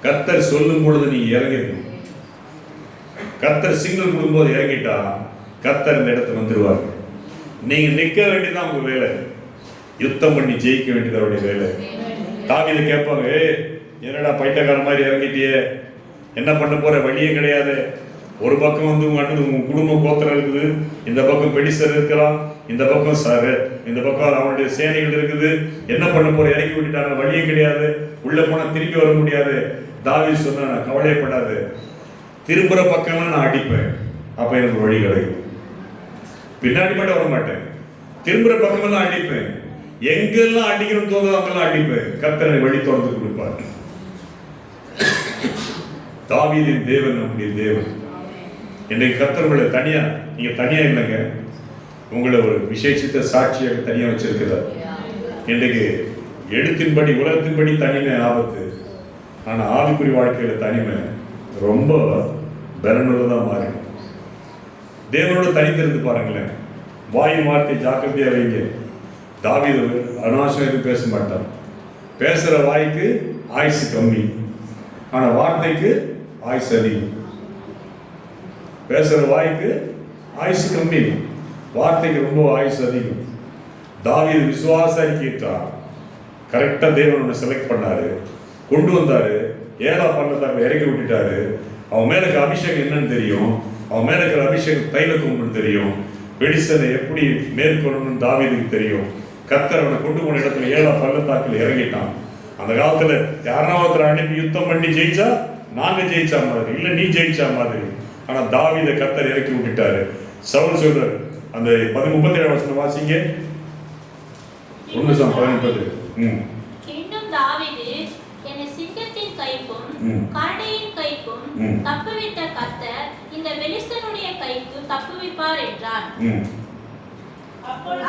கர்த்தர் சொல்லும் பொழுது நீ இறங்கிடணும். கர்த்தர் சிக்னல் கொடுக்கும்போது இறங்கிட்டா கர்த்தர் இந்த இடத்துல வந்துருவார். நீங்க நிக்க வேண்டியதான் உங்க வேலை. யுத்தம் பண்ணி ஜெயிக்க வேண்டியது அவருடைய வேலை. தாவீது கேட்பாங்க, என்னடா பைத்தியக்கார மாதிரி இறங்கிட்டியே, என்ன பண்ண போற, வழியே கிடையாது. ஒரு பக்கம் வந்து உங்க குடும்ப கோத்திரம் இருக்குது, இந்த பக்கம் பெடிசர் இருக்கிறான், இந்த பக்கம் சாரு, இந்த பக்கம் அவனுடைய சேனைகள் இருக்குது, என்ன பண்ண போற, இறக்கி விட்டுட்டாங்க, வழியே கிடையாது, உள்ள போனா திரும்பி வர முடியாது. தாவீது சொன்னா, கவலைப்படாது, திரும்புற பக்கம்லாம் நான் அடிப்பேன், அப்ப எனக்கு வழி கிடைக்கும். பின்னாடி மட்டும் வர மாட்டேன், திரும்புற பக்கமெல்லாம் அடிப்பேன், எங்கெல்லாம் அடிக்கணும் தோணுதோ அங்கெல்லாம் அடிப்பேன். கர்த்தரை வழி தொடர்ந்து கொடுப்பார். தாவீதின் தேவன் நம்முடைய தேவன். இன்றைக்கு கர்த்தர் உங்களை தனியா, நீங்க தனியா இல்லைங்க, உங்களை ஒரு விசேஷித்த சாட்சியாக தனியா வச்சிருக்கிறார். இன்றைக்கு எழுத்தின்படி உலகத்தின்படி தனிமை ஆபத்து, ஆனா ஆவிக்குரிய வாழ்க்கையில தனிமை ரொம்ப பலனுள்ளதான் மாறிடும். தேவனோட தனித்திருந்து பாருங்களேன். வாயின் வார்த்தை ஜாக்கிரதையா வைங்க. தாவீது அனாவசியம் பேச மாட்டான். பேசுற வாய்க்கு ஆயுசு கம்மி, ஆனா வார்த்தைக்கு ஆயுசு அதிகம். பேசுற வாய்க்கு ஆயுசு கம்மி, வார்த்தைக்கு ரொம்ப ஆயுசு அதிகம். தாவீது விசுவாச அறிக்கையிட்டான். கரெக்டா தேவனோட செலக்ட் பண்ணாரு, கொண்டு வந்தாரு, 7 பள்ளத்தாக்குல இறக்கி விட்டுட்டாரு. அவன் மேல இருக்கிற அபிஷேகம் என்னன்னு தெரியும், அவன் மேல இருக்கிற அபிஷேகம் தைலக்கும்னு தெரியும், பெலிஸ்தரை எப்படி மேற்கொள்ளணும்னு தாவீதுக்கு தெரியும். கர்த்தர் அவனை கொண்டு போன இடத்துல 7 பள்ளத்தாக்குல இறங்கிட்டான். அந்த காலத்துல யாரா ஒருத்தர் அனுப்பி யுத்தம் பண்ணி ஜெயிச்சா நாங்க ஜெயிச்சா மாதிரி, இல்ல நீ ஜெயிச்சா மாதிரி. ஆனா தாவீதை கர்த்தர் இறக்கி விட்டுட்டாரு. சவுல் சொல்றாரு, அந்த 37 வசனம் வாசிங்க. 1:18. இன்னும் தாவீது, என்னை சிங்கத்தின் கைக்கும் கரடியின் கைக்கும் தப்புவித்த கர்த்தர் இந்த பெலிஸ்தனுடைய கைக்கு தப்புவிப்பார் என்றான்.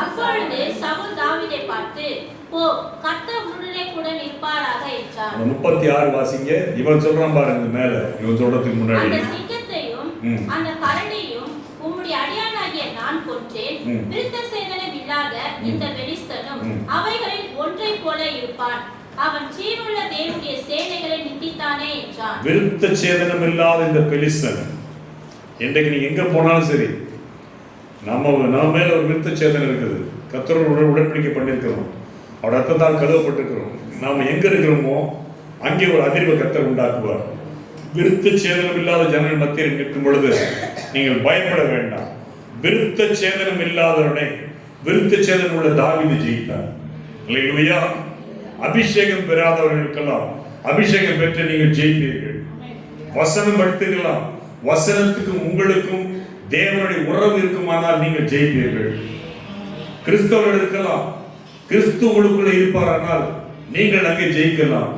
அப்பொழுது சவுல் தாவீதை பார்த்து, போ, கர்த்தர் உன்னுடனே கூட நிற்பாராக என்றார். 36 வாசிங்க. இவன் சொல்றான் பாருங்க மேல, இவன் சொல்றதுக்கு முன்னாடி, அந்த சிங்கத்தையும் அந்த கரடியையும் உம்முடைய அடியானாகிய நான் கொன்றேன். விருத்த சேதனம் இல்லாத இந்த பெலிஸ்தனும் அவைகளில் ஒன்றை போல இருப்பான். அவன் ஜீவனுள்ள தேவனுடைய சேனைகளை நிந்தித்தானே என்றான். விருத்த சேதனம் இல்லாத இந்த பெலிஸ்தன், இன்றைக்கு நீ எங்க போனாலும் சரி, நம்ம மேல ஒரு விருத்த சேதனம் இருக்குது. கர்த்தரோட உடன்படிக்கை பண்ணிருக்கிறோம், அவரோட ரத்தத்தால் கழுவப்பட்டிருக்கிறோம். நாம எங்க இருக்கிறோமோ அங்கே ஒரு அதிர்வை கர்த்தர் உண்டாக்குவார். விருத்த சேதனம் இல்லாத ஜனங்கள் மத்தியில் நிற்கும் பொழுது நீங்கள் பயப்பட வேண்டாம். விருத்த சேதனம் இல்லாதவனை விருத்த சேதனம் உள்ள தாவீது ஜெயித்தார். அல்லேலூயா. அபிஷேகம் பெறாதவர்களுக்கெல்லாம் அபிஷேகம் பெற்று நீங்கள் ஜெயிப்பீர்கள். வசனம் படித்துக்கலாம், வசனத்துக்கும் உங்களுக்கும் தேவனுடைய உறவு இருக்குமானால் நீங்கள் ஜெயிப்பீர்கள். கிறிஸ்தவர்கள் இருக்கலாம். கிறிஸ்து உங்களுக்குள்ள இருப்பாரானால் நீங்கள் அங்கே ஜெயிக்கலாம்.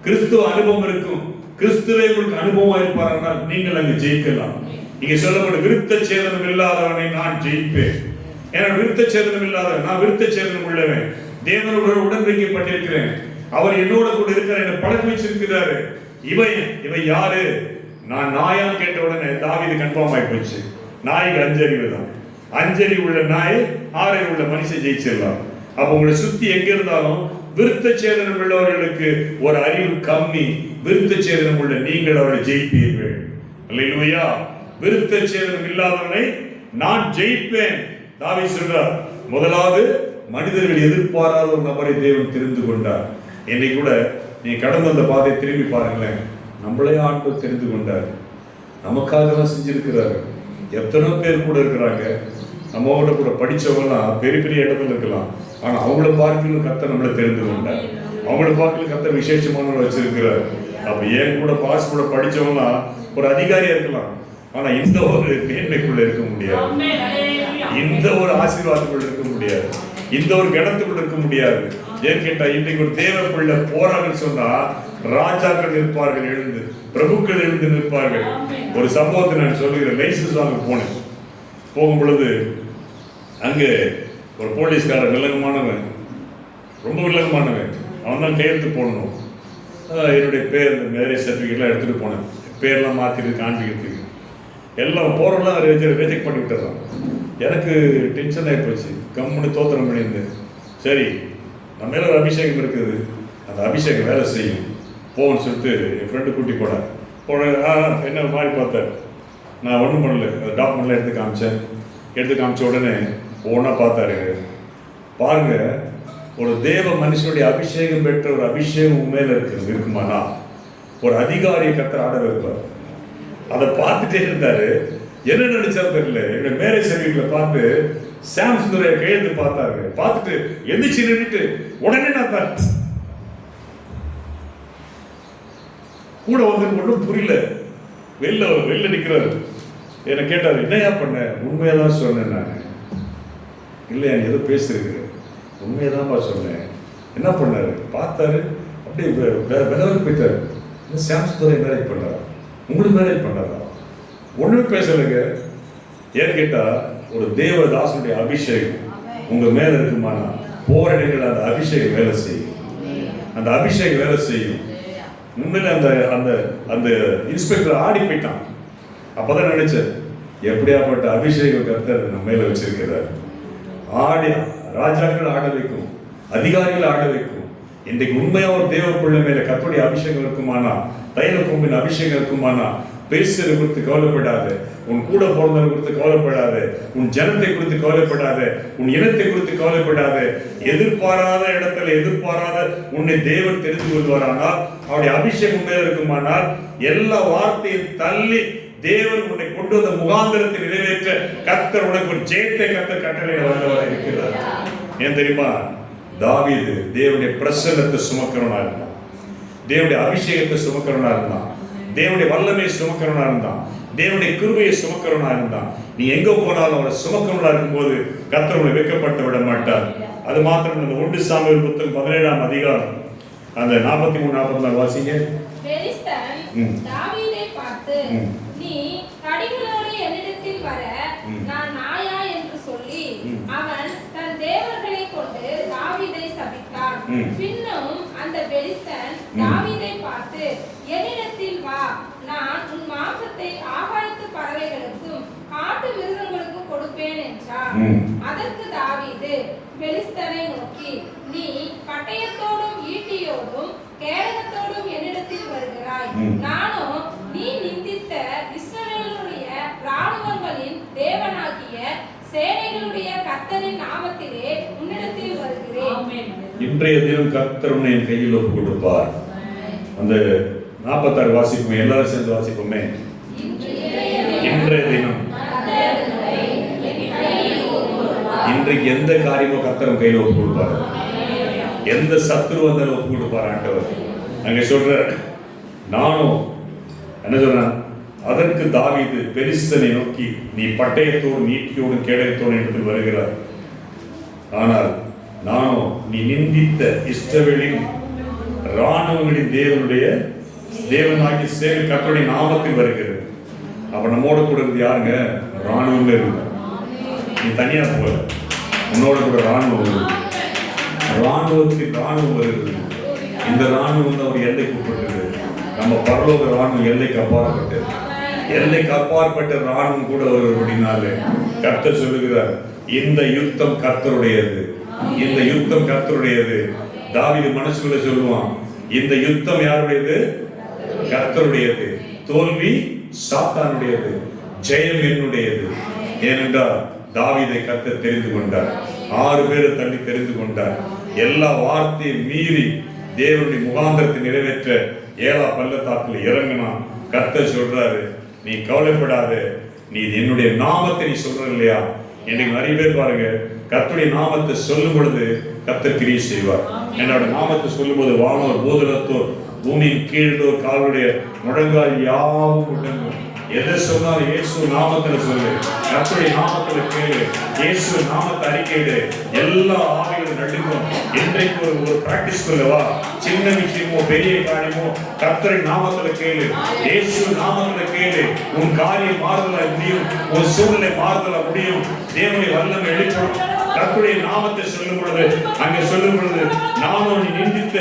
கிறிஸ்துவ அனுபவம் இருக்கும். கிறிஸ்துவே உங்களுக்கு அனுபவமா இருப்பாரானால் நீங்கள் அங்கே ஜெயிக்கலாம். இங்க சொல்லப்படும் விருத்த சேதனம் இல்லாதவனை நான் ஜெயிப்பேன். ஏன்னா விருத்த சேதனம் இல்லாதவன், நான் விருத்த சேதனம் உள்ளவன், தேவனோட உடன்படிக்கப்பட்டிருக்கிறேன், அவர் என்னோட கூட இருக்கிற என்னை பழக்க வச்சிருக்கிறாரு. இவை யாரு? நான் நாயான்னு கேட்ட உடனே தாவீது கன்ஃபார்ம் ஆகி போச்சு. நாய்க்கு 5 அறிவு தான். 5 அறிவு உள்ள நாய் 6 அறிவு உள்ள மனுஷன் ஜெயிச்சிடலாம். அப்ப உங்களை சுத்தி எங்க இருந்தாலும் விருத்த சேதனம் உள்ளவர்களுக்கு ஒரு அறிவு கம்மி, விருத்த சேதனம் உள்ள நீங்கள் அவரை ஜெயிப்பீர்கள். அல்லேலூயா. விருத்த சேதனம் இல்லாதவனை நான் ஜெயிப்பேன். தாவீது சொல்றார், முதலாவது மனிதர்கள் எதிர்பாராத ஒரு நபரை தேவன் தெரிந்து கொண்டார். இன்னைக்கு கூட நீ கடந்து அந்த பாதையை திரும்பி பாருங்களேன், நம்மளே ஆண்டவர் தெரிந்து கொண்டார், நமக்காக தான் செஞ்சிருக்கிறாரு. எத்தனை பேர் கூட இருக்கிறாங்க, நம்மோட கூட படிச்சவங்கலாம் பெரிய பெரிய இடத்துல இருக்கலாம், ஆனா அவங்கள பார்க்கணும் கர்த்தர் நம்மளை தெரிந்து கொண்டார். அவங்கள பார்க்கணும் கர்த்தர் விசேஷமானவங்க வச்சிருக்கிறார். அப்ப ஏன் கூட பாஸ் கூட படிச்சவங்கலாம் ஒரு அதிகாரியா இருக்கலாம், ஆனா இந்த ஒரு மேன்மைக்குள்ள இருக்க முடியாது, இந்த ஒரு ஆசீர்வாதத்துக்குள்ள இருக்க முடியாது, இந்த ஒரு கணத்துக்குள்ள இருக்க முடியாது. ஏன் கேட்டா இன்னைக்கு ஒரு தேவ பிள்ளை போறாங்கன்னு சொன்னா ராஜாக்கள் நிற்பார்கள் எழுந்து, பிரபுக்கள் எழுந்து நிற்பார்கள். ஒரு சம்பவத்தை நான் சொல்லுகிறேன். லைசன்ஸ் வாங்க போனேன். போகும் பொழுது அங்கே ஒரு போலீஸ்காரர் வில்லங்கமானவன், ரொம்ப வில்லங்கமானவன். அவன் தான் கையெழுத்து போடணும். என்னுடைய பேர், இந்த மேரேஜ் சர்டிஃபிகேட்லாம் எடுத்துகிட்டு போனேன். பேர்லாம் மாற்றிட்டு காண்பிக்கிறதுக்கு எல்லாம் போகிறவங்களாம் ரிஜெக்ட் பண்ணி விட்டுறான். எனக்கு டென்ஷன் ஆகி போச்சு. கம்முன்னு தோத்திரம் பண்ணியிருந்தேன். சரி, நம்ம மேலே ஒரு அபிஷேகம் இருக்குது, அந்த அபிஷேகம் வேலை செய்யும் போன்னு சொல்லிட்டு என் ஃப்ரெண்டு கூட்டி போனேன். என்ன மாதிரி பார்த்தேன். நான் ஒன்றும் பண்ணல, டாக்குமெண்ட்லாம் எடுத்து காமிச்சேன். எடுத்து காமிச்ச உடனே ஒன்றா பார்த்தாரு. பாருங்க, ஒரு தேவ மனுஷனுடைய அபிஷேகம் பெற்ற ஒரு அபிஷேகம் உண்மையில இருக்குமானா ஒரு அதிகாரியை கர்த்தர் ஆட வைப்பார். அதை பார்த்துட்டே இருந்தாரு. என்ன நினைச்சாரு தெரியல. என்னுடைய மேரேஜ் சர்டிஃபிகேட்ல பார்த்து சாம் சுந்தரைய கையெழுத்து பார்த்தாரு. பார்த்துட்டு எந்திரிச்சு நின்றுட்டு உடனே நான் தான் கூட வந்து ஒன்றும் புரியல. வெளில நிற்கிறாரு. என்னை கேட்டார், என்னையா பண்ண? உண்மையதான் சொன்னேன். நான் இல்லையா நீ ஏதோ பேசிருக்கிறேன், உண்மையதான்ப்பா சொன்னேன். என்ன பண்ணாரு? பார்த்தாரு, அப்படியே விலவல் போயிட்டாரு. சாம் சுந்தரை மேரேஜ் பண்ணாரா? உங்களுக்கு மேரேஜ் பண்ணாரா? ஒன்றுமே பேசலைங்க. ஏன்னு கேட்டா ஒரு தேவதாசனுடைய அபிஷேகம் உங்க மேல இருக்குமானா போற இடங்கள் அந்த அபிஷேகம் வேலை செய்யும். அந்த அபிஷேகம் வேலை செய்யும். உண்மையில அந்த அந்த அந்த இன்ஸ்பெக்டர் ஆடி போயிட்டான். அப்பதான் நினைச்சேன், எப்படியாப்பட்ட அபிஷேகம் கர்த்தர் நம்ம மேல வச்சிருக்கிறார். ஆடி ராஜாக்கள் ஆட வைக்கும், அதிகாரிகள் ஆட வைக்கும். இன்றைக்கு உண்மையா ஒரு தேவ பிள்ளை மேல கர்த்தருடைய அபிஷேகம் இருக்குமானா, தைல கொம்பின் அபிஷேகம் இருக்குமானா, பேசுறது குறித்து கவலைப்படாது, உன் கூட பிறந்தவரை குறித்து கவலைப்படாது, உன் ஜனத்தை குறித்து கவலைப்படாது, உன் இனத்தை குறித்து கவலைப்படாது. எதிர்பாராத இடத்துல எதிர்பாராத உன்னை தேவன் தெரிந்து கொள்வாரானால், அவருடைய அபிஷேகம் மேல இருக்குமானால், எல்லா வார்த்தையும் தள்ளி தேவன் உன்னை கொண்டு வந்த முகாந்திரத்தை நிறைவேற்ற கர்த்தர் உனக்கு ஒரு ஜெயத்தை கர்த்தர் கட்டளையிட வந்தவராக இருக்கிறார். ஏன் தெரியுமா? தாவீது தேவனுடைய பிரசன்னத்தை சுமக்கிறவனா இருந்தான், தேவனுடைய அபிஷேகத்தை சுமக்கிறவனா இருந்தான், தேவனுடைய வல்லமையை சுமக்கிறவனா இருந்தான், தேவனுடைய கிருபையை சுமக்கிறவனா இருந்தான். நீ எங்க போனாலும் அவரை சுமக்கிறவனா இருக்கும்போது கர்த்தர் உன்னை வெட்கப்பட்டு விட மாட்டார். அது மாத்திரம் இந்த 1 சாமுவேல் புத்தகம் 17ஆம் அதிகாரம் அந்த 43-44 வாசிங்க. பெலிஸ்தன் தாவீதை பார்த்து, நீ கடிகளோடு என்னிடத்தில் வர நான் நாயா என்று சொல்லி அவன் தன் தேவர்களை கொண்டு தாவீதை சபித்தான். பின்னும் அந்த பெலிஸ்தன் தாவீதை பார்த்து, என்னிடத்தில் வா, நான் உன் மாம்சத்தை ஆகாயத்து பறவைகளுக்கும் காட்டு மிருகங்களுக்கும் கொடுப்பேன் என்றான். அதற்கு தாவீது பெலிஸ்தனை நோக்கி, நீ பட்டயத்தோடும் ஈட்டியோடும் கேடகத்தோடும் என்னிடத்தில் வருகிறாய், நானோ நீ நிந்தித்த இஸ்ரவேலுடைய ராணுவங்களின் தேவனாகிய சேனைகளுடைய கர்த்தரின் நாமத்திலே உன்னிடத்தில் வருகிறேன். இன்றைய தினம் கர்த்தர் உன்னை என் கையில் ஒப்பு கொடுப்பார். அந்த 46 வாசிப்போமே, எல்லாரும் சேர்ந்து வாசிப்போமே. இன்றைய தினம் இன்றைக்கு எந்த காரியமோ கர்த்தர் கையில் ஒப்பு கொடுப்பார். எந்த சத்துரு வந்தாலும் ஒப்பு கொடுப்பார் ஆண்டவர். அங்க சொல்ற நானும் என்ன சொல்றேன், அதற்கு தாவீது பெலிஸ்தனை நோக்கி, நீ பட்டயத்தோடு ஈட்டியோடு கேடகத்தோடு இடத்தில் வருகிறார். ஆனால் நானோ நீ நிந்தித்த இஸ்ரவேலின் ராணுவங்களின் தேவனாகி சேவை கர்த்தருடைய நாமத்தில் வருகிறது. அப்ப நம்மோட கூட இருந்து யாருங்க? ராணுவம் இருக்கு. நீ தனியா போல, உன்னோட கூட ராணுவம் இருக்கு. ராணுவத்துக்கு ராணுவம் வருகிறது. இந்த ராணுவம் தான் ஒரு எல்லைக்கு உட்பட்டது. நம்ம பரலோக ராணுவம் எல்லைக்கு அப்பாற்பட்டது. எல்லைக்கு அப்பாற்பட்ட ராணுவம் கூட வருவது அப்படின்னாலே கர்த்தர் சொல்லுகிறார், இந்த யுத்தம் கர்த்தருடையது, இந்த யுத்தம் கர்த்தருடையது. தாவீது மனசுக்குள்ள சொல்லுவான், இந்த யுத்தம் யாருடையது? கர்த்தருடையது. தோல்வி சாத்தானுடையது, ஜெயம் என்னுடையது. ஏனென்றால் தாவீதை கர்த்தர் தெரிந்து கொண்டார். 6 பேரை தள்ளி தெரிந்து கொண்டார். எல்லா வார்த்தையை மீறி தேவனுடைய முகாந்திரத்தை நிறைவேற்ற ஏலா பள்ளத்தாக்கில் இறங்கினான். கர்த்தர் சொல்றாரு, நீ கவலைப்படாத, நீ என்னுடைய நாமத்தை நீ சொல்ற இல்லையா? இன்னைக்கு நிறைய பேர் பாருங்க, கர்த்தருடைய நாமத்தை சொல்லும் பொழுது கர்த்தர் கிரியை செய்வார். என்னோட நாமத்தை சொல்லும் போது வானோர் பூதலத்தோர் பூமியின் கீழோர் காலுடைய முழங்கால் யாவும் முடங்கும். எதை சொன்னாலும் இயேசு நாமத்துல சொல்லு, கர்த்தருடைய நாமத்துல கேளு, இயேசு நாமத்தை அறிக்கையிடு, எல்லா ஆவிகளும் நடுங்கும். இன்றைக்கு ஒரு பிராக்டிஸ் கொள்ளவா, சின்ன விஷயமோ பெரிய காரியமோ கர்த்தருடைய நாமத்துல கேளு, இயேசு நாமத்துல கேளு. உன் காரியம் மாறுதல முடியும், உன் சூழ்நிலை மாறுதல முடியும். தேவனுடைய வல்லமை எழுப்பணும். கர்த்தருடைய நாமத்தை சொல்லும் பொழுது, அங்கே சொல்லும் பொழுது, நானும் நீ நிந்தித்த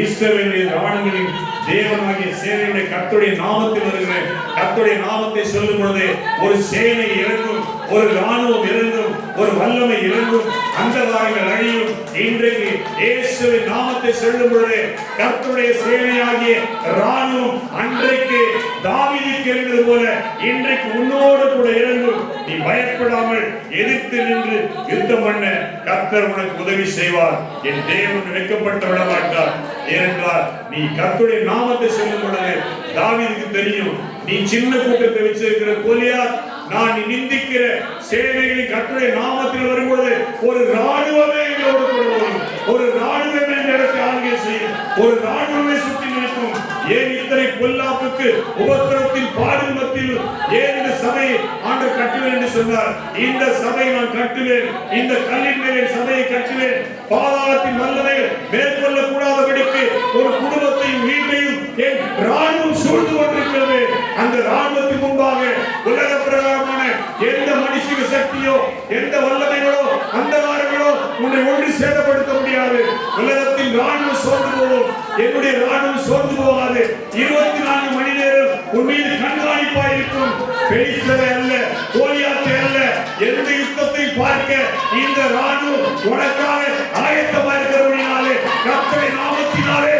இஸ்ரவேலின் ராணுவங்களின் தேவனாகிய சேனையுடைய கர்த்தருடைய நாமத்தில் வருகிறேன். கர்த்தருடைய நாமத்தை சொல்லும் பொழுது ஒரு சேனை இறங்கும், ஒரு ராணுவம் இறங்கும், ஒரு வல்லமை இறங்கும், அந்தகாரங்கள் அழியும். இன்றைக்கு இயேசுவின் நாமத்தை சொல்லும் பொழுது கர்த்தருடைய சேனையாகிய ராணுவம் அன்றைக்கு தாவீதுக்கு இருந்தது போல இன்றைக்கு உன்னோடு கூட இறங்கும். நீ பயப்படாமல் எதிர்த்து நின்று யுத்தம் பண்ண கர்த்தர் உனக்கு உதவி செய்வார். என் தேவன் வெட்கப்பட்டு விட மாட்டார். ஏனென்றால் நீ கர்த்தருடைய நாமத்தை சொல்லும் பொழுது தாவீதுக்கு தெரியும், நீ சின்ன கூட்டத்தை வச்சிருக்கிற கோலியாத், நான் நீ நிந்திக்கிற சேனைகளின் கர்த்தருடைய நாமத்தில் வரும்பொழுது ஒரு ராணுவமே எங்களோடு கூட வரும். ஒரு ராணுவமே இந்த இடத்தை ஆளுகை செய்யும். ஒரு ராணுவமே சுற்றி நிற்கும். ஏன் இத்தனை பொல்லாப்புக்கு உபத்திரத்தின் பாடும் மத்தியில் ஏன் இந்த சபையை ஆண்டவர் கட்டுவேன் என்று சொன்னார். இந்த சபையை நான் கட்டுவேன், இந்த கல்லின் மேலே சபையை கட்டுவேன். பாதாளத்தின் வல்லமை மேற்கொள்ள கூடாதபடிக்கு ஒரு குடும்பத்தையும் வீட்டையும் என் ராணுவம் சூழ்ந்து கொண்டிருக்கிறது. அந்த ராணுவத்தின் முன்பாக உலக பிரகாரமான எந்த மனுஷிக சக்தியோ எந்த வல்லமைகளோ அந்தகாரங்களோ உன்னை ஒன்று சேதப்படுத்த முடியாது. உலகத்தின் ராணுவம் சோர்ந்து போகும், என்னுடைய ராணுவம் சோர்ந்து போகாது. 24 மணி நேரம் உன் மீது கண்காணிப்பாய் இருக்கும். பெலிஸ்தரை அல்ல, கோலியாத்தை அல்ல, எந்த யுத்தத்தை பார்க்க இந்த ராணுவம் உனக்காக ஆயத்தமா இருக்கிறபடினாலே கர்த்தருடைய நாமத்தினாலே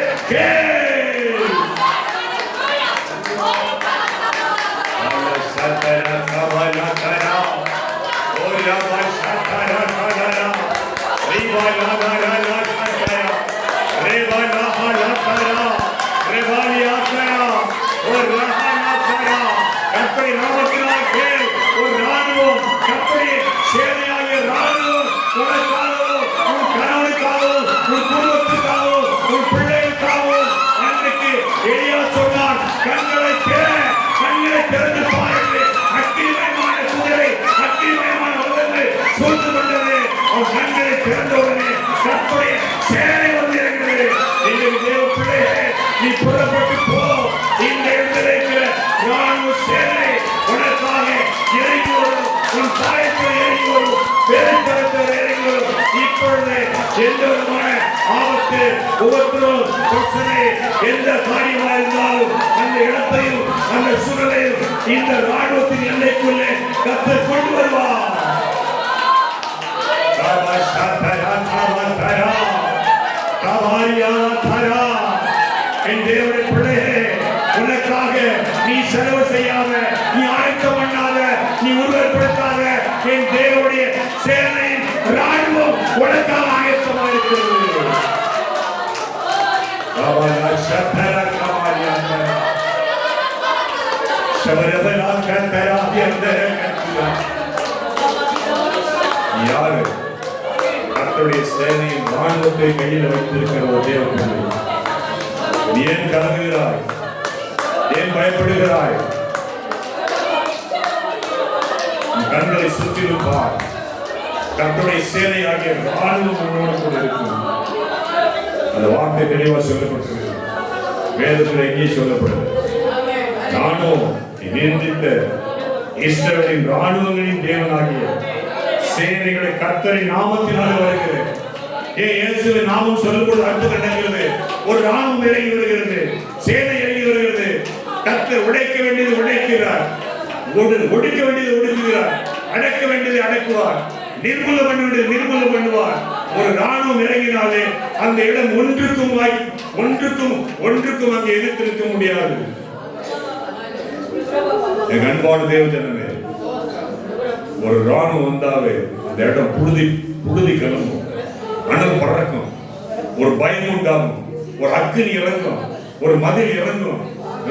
நீ புறப்பட்டு போ. இந்த இடத்துல இருக்கிற ராணுவ சேனை உனக்காக இறங்கி வரும். உன் தாயத்தில் இறங்கி வரும், பெருந்தரத்தில் இறங்கி வரும். இப்பொழுது எந்த விதமான ஆபத்து, உபத்திரம், பிரச்சனை, எந்த காரியமா இருந்தாலும் அந்த இடத்தையும் அந்த சூழலையும் இந்த ராணுவத்தின் எல்லைக்குள்ளே கர்த்தர் கொண்டு வருவார். என் தேவனுடைய பிள்ளையே, உனக்காக நீ செலவு செய்யாத, நீ ஆயத்தம் பண்ணாத, நீ உருவப்படுத்தாத என் தேவனுடைய சேனையின் ராணுவம் உனக்காக ஆயத்தமாக இருக்கிறது. யாரு கர்த்தருடைய சேனையின் ராணுவத்தை கையில் வைத்திருக்கிற ஒரு தேவன்? நீ ஏன் கலங்குகிறாய்? ஏன் பயப்படுகிறாய்? கண்களை சுற்றிலும் பார். கர்த்தருடைய சேனையாகிய ராணுவம் உன்னோடு கூட இருக்கும். அந்த வார்த்தை தெளிவாக சொல்லப்பட்டிருக்கு. வேதத்தில் எங்கே சொல்லப்படுது? நானும் நிந்தித்த இஸ்ரவேலின் ராணுவங்களின் தேவனாகிய சேனைகளை கர்த்தரின் நாமத்தினாலே வருகிறேன். இயேசுவின் நாமம் சொல்லப்படும் அற்புதம் நடக்கிறது. ஒரு ராணுவம் இறங்கி வருகிறது, சேனை இறங்கி வருகிறது. கர்த்தர் உடைக்க வேண்டியது உடைக்கிறார், ஒடுக்க வேண்டியது ஒடுக்குகிறார், அடக்க வேண்டியதை அடக்குவார், நிர்மூலம் பண்ண வேண்டியது நிர்மூலம் பண்ணுவார். ஒரு ராணுவம் இறங்கினாலே அந்த இடம் ஒன்றுக்கும் அங்கே எதிர்த்து நிற்க முடியாது. என் அன்பான தேவ ஜனமே, ஒரு ராணுவம் வந்தாவே அந்த இடம் புழுதி கிளம்பும், அனல் பறக்கும், ஒரு பயம் உண்டாகும், ஒரு அக்கினி இறங்கும், ஒரு மதில் இறங்கும்.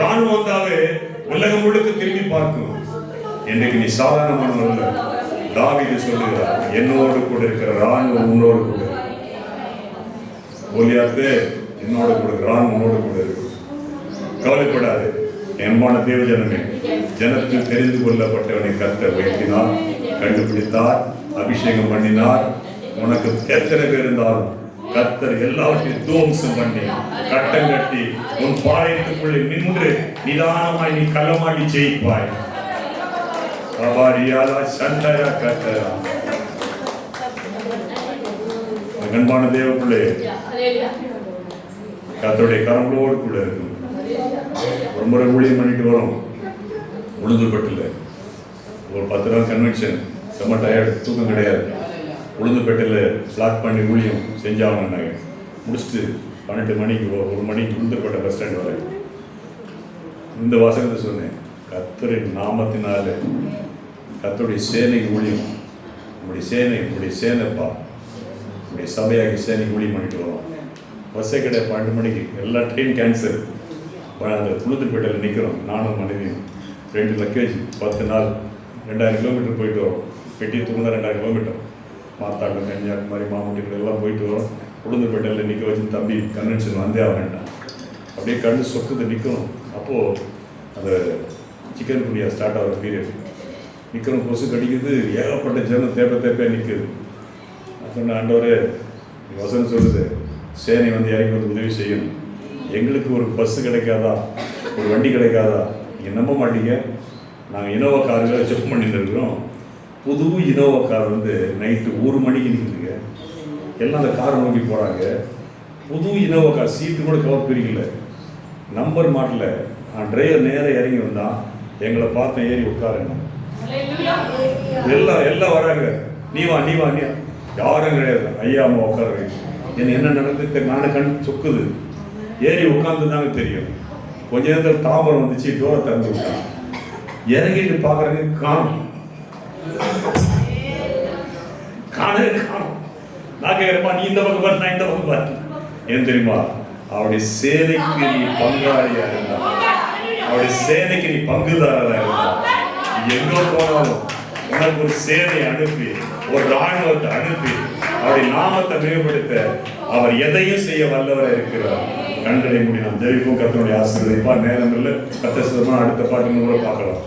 ராணுவம் வந்தாவே உலகம் முழுக்க திரும்பி பார்க்கும். இன்றைக்கு நீ சாதாரணமானவர்கள். தாவீது சொல்லுகிறார், என்னோடு கூட இருக்கிற ராணுவம் உன்னோடு கூட. கோலியாத்து என்னோட கூட, ராணுவம் உன்னோடு கூட இருக்கு. கவலைப்படாது என்பான தேவ ஜனமே. ஜனத்தில் தெரிந்து கொள்ளப்பட்டவனை கர்த்தர் உயர்த்தினார், கண்டுபிடித்தார், அபிஷேகம் பண்ணினார். உனக்கு எத்தனை பேர் இருந்தாலும் கர்த்தர் எல்லாவற்றையும் துவம்சம் பண்ணி கட்டம் கட்டி உன் பாளையத்துக்குள்ளே நின்று நிதானமாய் நீ களமாடி ஜெயிப்பாய். அன்பான தேவக்குள்ளே கர்த்தருடைய கரங்களோடு கூட இருக்கும். ஒரு முறை ஊழியம் பண்ணிட்டு வரோம் உளுந்தூர்பேட்டில். ஒரு 10 நாள் கன்வென்ஷன், செம்ம டயர்டு, தூக்கம் கிடையாது. உளுந்தூர்பேட்டில் பிளாக் பண்ணி ஊழியம் செஞ்சாங்கன்னாங்க. முடிச்சுட்டு 12 மணிக்கு 1 மணிக்கு உளுந்தூர்பேட்டை பஸ் ஸ்டாண்ட் வர இந்த வாசகத்தை சொன்னேன், கர்த்தரின் நாமத்தினால கர்த்தருடைய சேனை ஊழியம், நம்முடைய சேனைப்பா, நம்முடைய சபையாகி சேனை ஊழியம் பண்ணிட்டு வரோம். பஸ்ஸே கிடையாது. 12 மணிக்கு எல்லா ட்ரெயின் கேன்சல். அந்த உளுந்தூர்பேட்டையில் நிற்கிறோம், நானும் மனைவியும். 2 லக்கேஜ், 10 நாள் 2000 கிலோமீட்டர் போயிட்டு வரோம். பெட்டி தூங்கினா 2000 கிலோமீட்டர். மாத்தாட்டம், கன்னியாகுமரி, மாமுட்டிகள் எல்லாம் போயிட்டு வரோம். உளுந்தூர்பேட்டையில் நிற்க வச்சு தம்பி கன்வென்ஷன் வந்தே ஆகண்டாம். அப்படியே கண்ணு சொக்குது நிற்கணும். அப்போது அந்த சிக்கன் குனியா ஸ்டார்ட் ஆகிற பீரியட். நிற்கிறோம், கொசு கடிக்குது, ஏகப்பட்ட ஜனம் தேப்ப நிற்குது. சொன்ன ஆண்டவரே, வசனம் சொல்லுது, சேனை வந்து இறங்கி வந்து உதவி செய்யணும். எங்களுக்கு ஒரு பஸ்ஸு கிடைக்காதா, ஒரு வண்டி கிடைக்காதா? நீங்கள் நம்ப மாட்டீங்க, நாங்கள் இனோவா காரில் செக் பண்ணிட்டு இருக்கிறோம். புது இனோவா கார் வந்து நைட்டு 1 மணிக்கு நிற்குதுங்க. எல்லாம் அந்த காரை நோக்கி போகிறாங்க. புது இனோவா கார், சீட்டு கூட கவர் பிரிக்கல, நம்பர் மாட்டல. டிரைவர் நேராக இறங்கி வந்தான், எங்களை பார்த்தேன், ஏறி உட்காருங்க. எல்லாம் வராங்க, நீ வா யாரும் கிடையாது. ஐயா அம்மா உட்காரு. என்ன நடந்து நானே கண் சொக்குது. ஏறி உட்காந்து தாங்க தெரியும். கொஞ்ச நேரத்தில் தாமரம் வந்துச்சு, டோரை திறந்து விட்டான். இறங்கிட்டு பார்க்குறாங்க, காணும். நான் கேட்குறப்பா, நீ இந்த பக்கம் பாரு, நான் இந்த பக்கம் பாரு. ஏன் தெரியுமா? அவருடைய சேனைக்கு நீ பங்காளியா இருந்தா, அவருடைய சேனைக்கு நீ பங்குதாரா இருந்தா, எங்க போனாலும் உனக்கு ஒரு சேனை அனுப்பி, ஒரு ராணுவத்தை அனுப்பி அவருடைய நாமத்தை மேம்படுத்த அவர் எதையும் செய்ய வல்லவராக இருக்கிறார். கண்களை மூடி நாம் ஜெபிப்போம். கர்த்தருடைய ஆசீர்வதிப்பார். நேரம் இல்லை, அடுத்த பாட்டு கூட பார்க்கலாம்.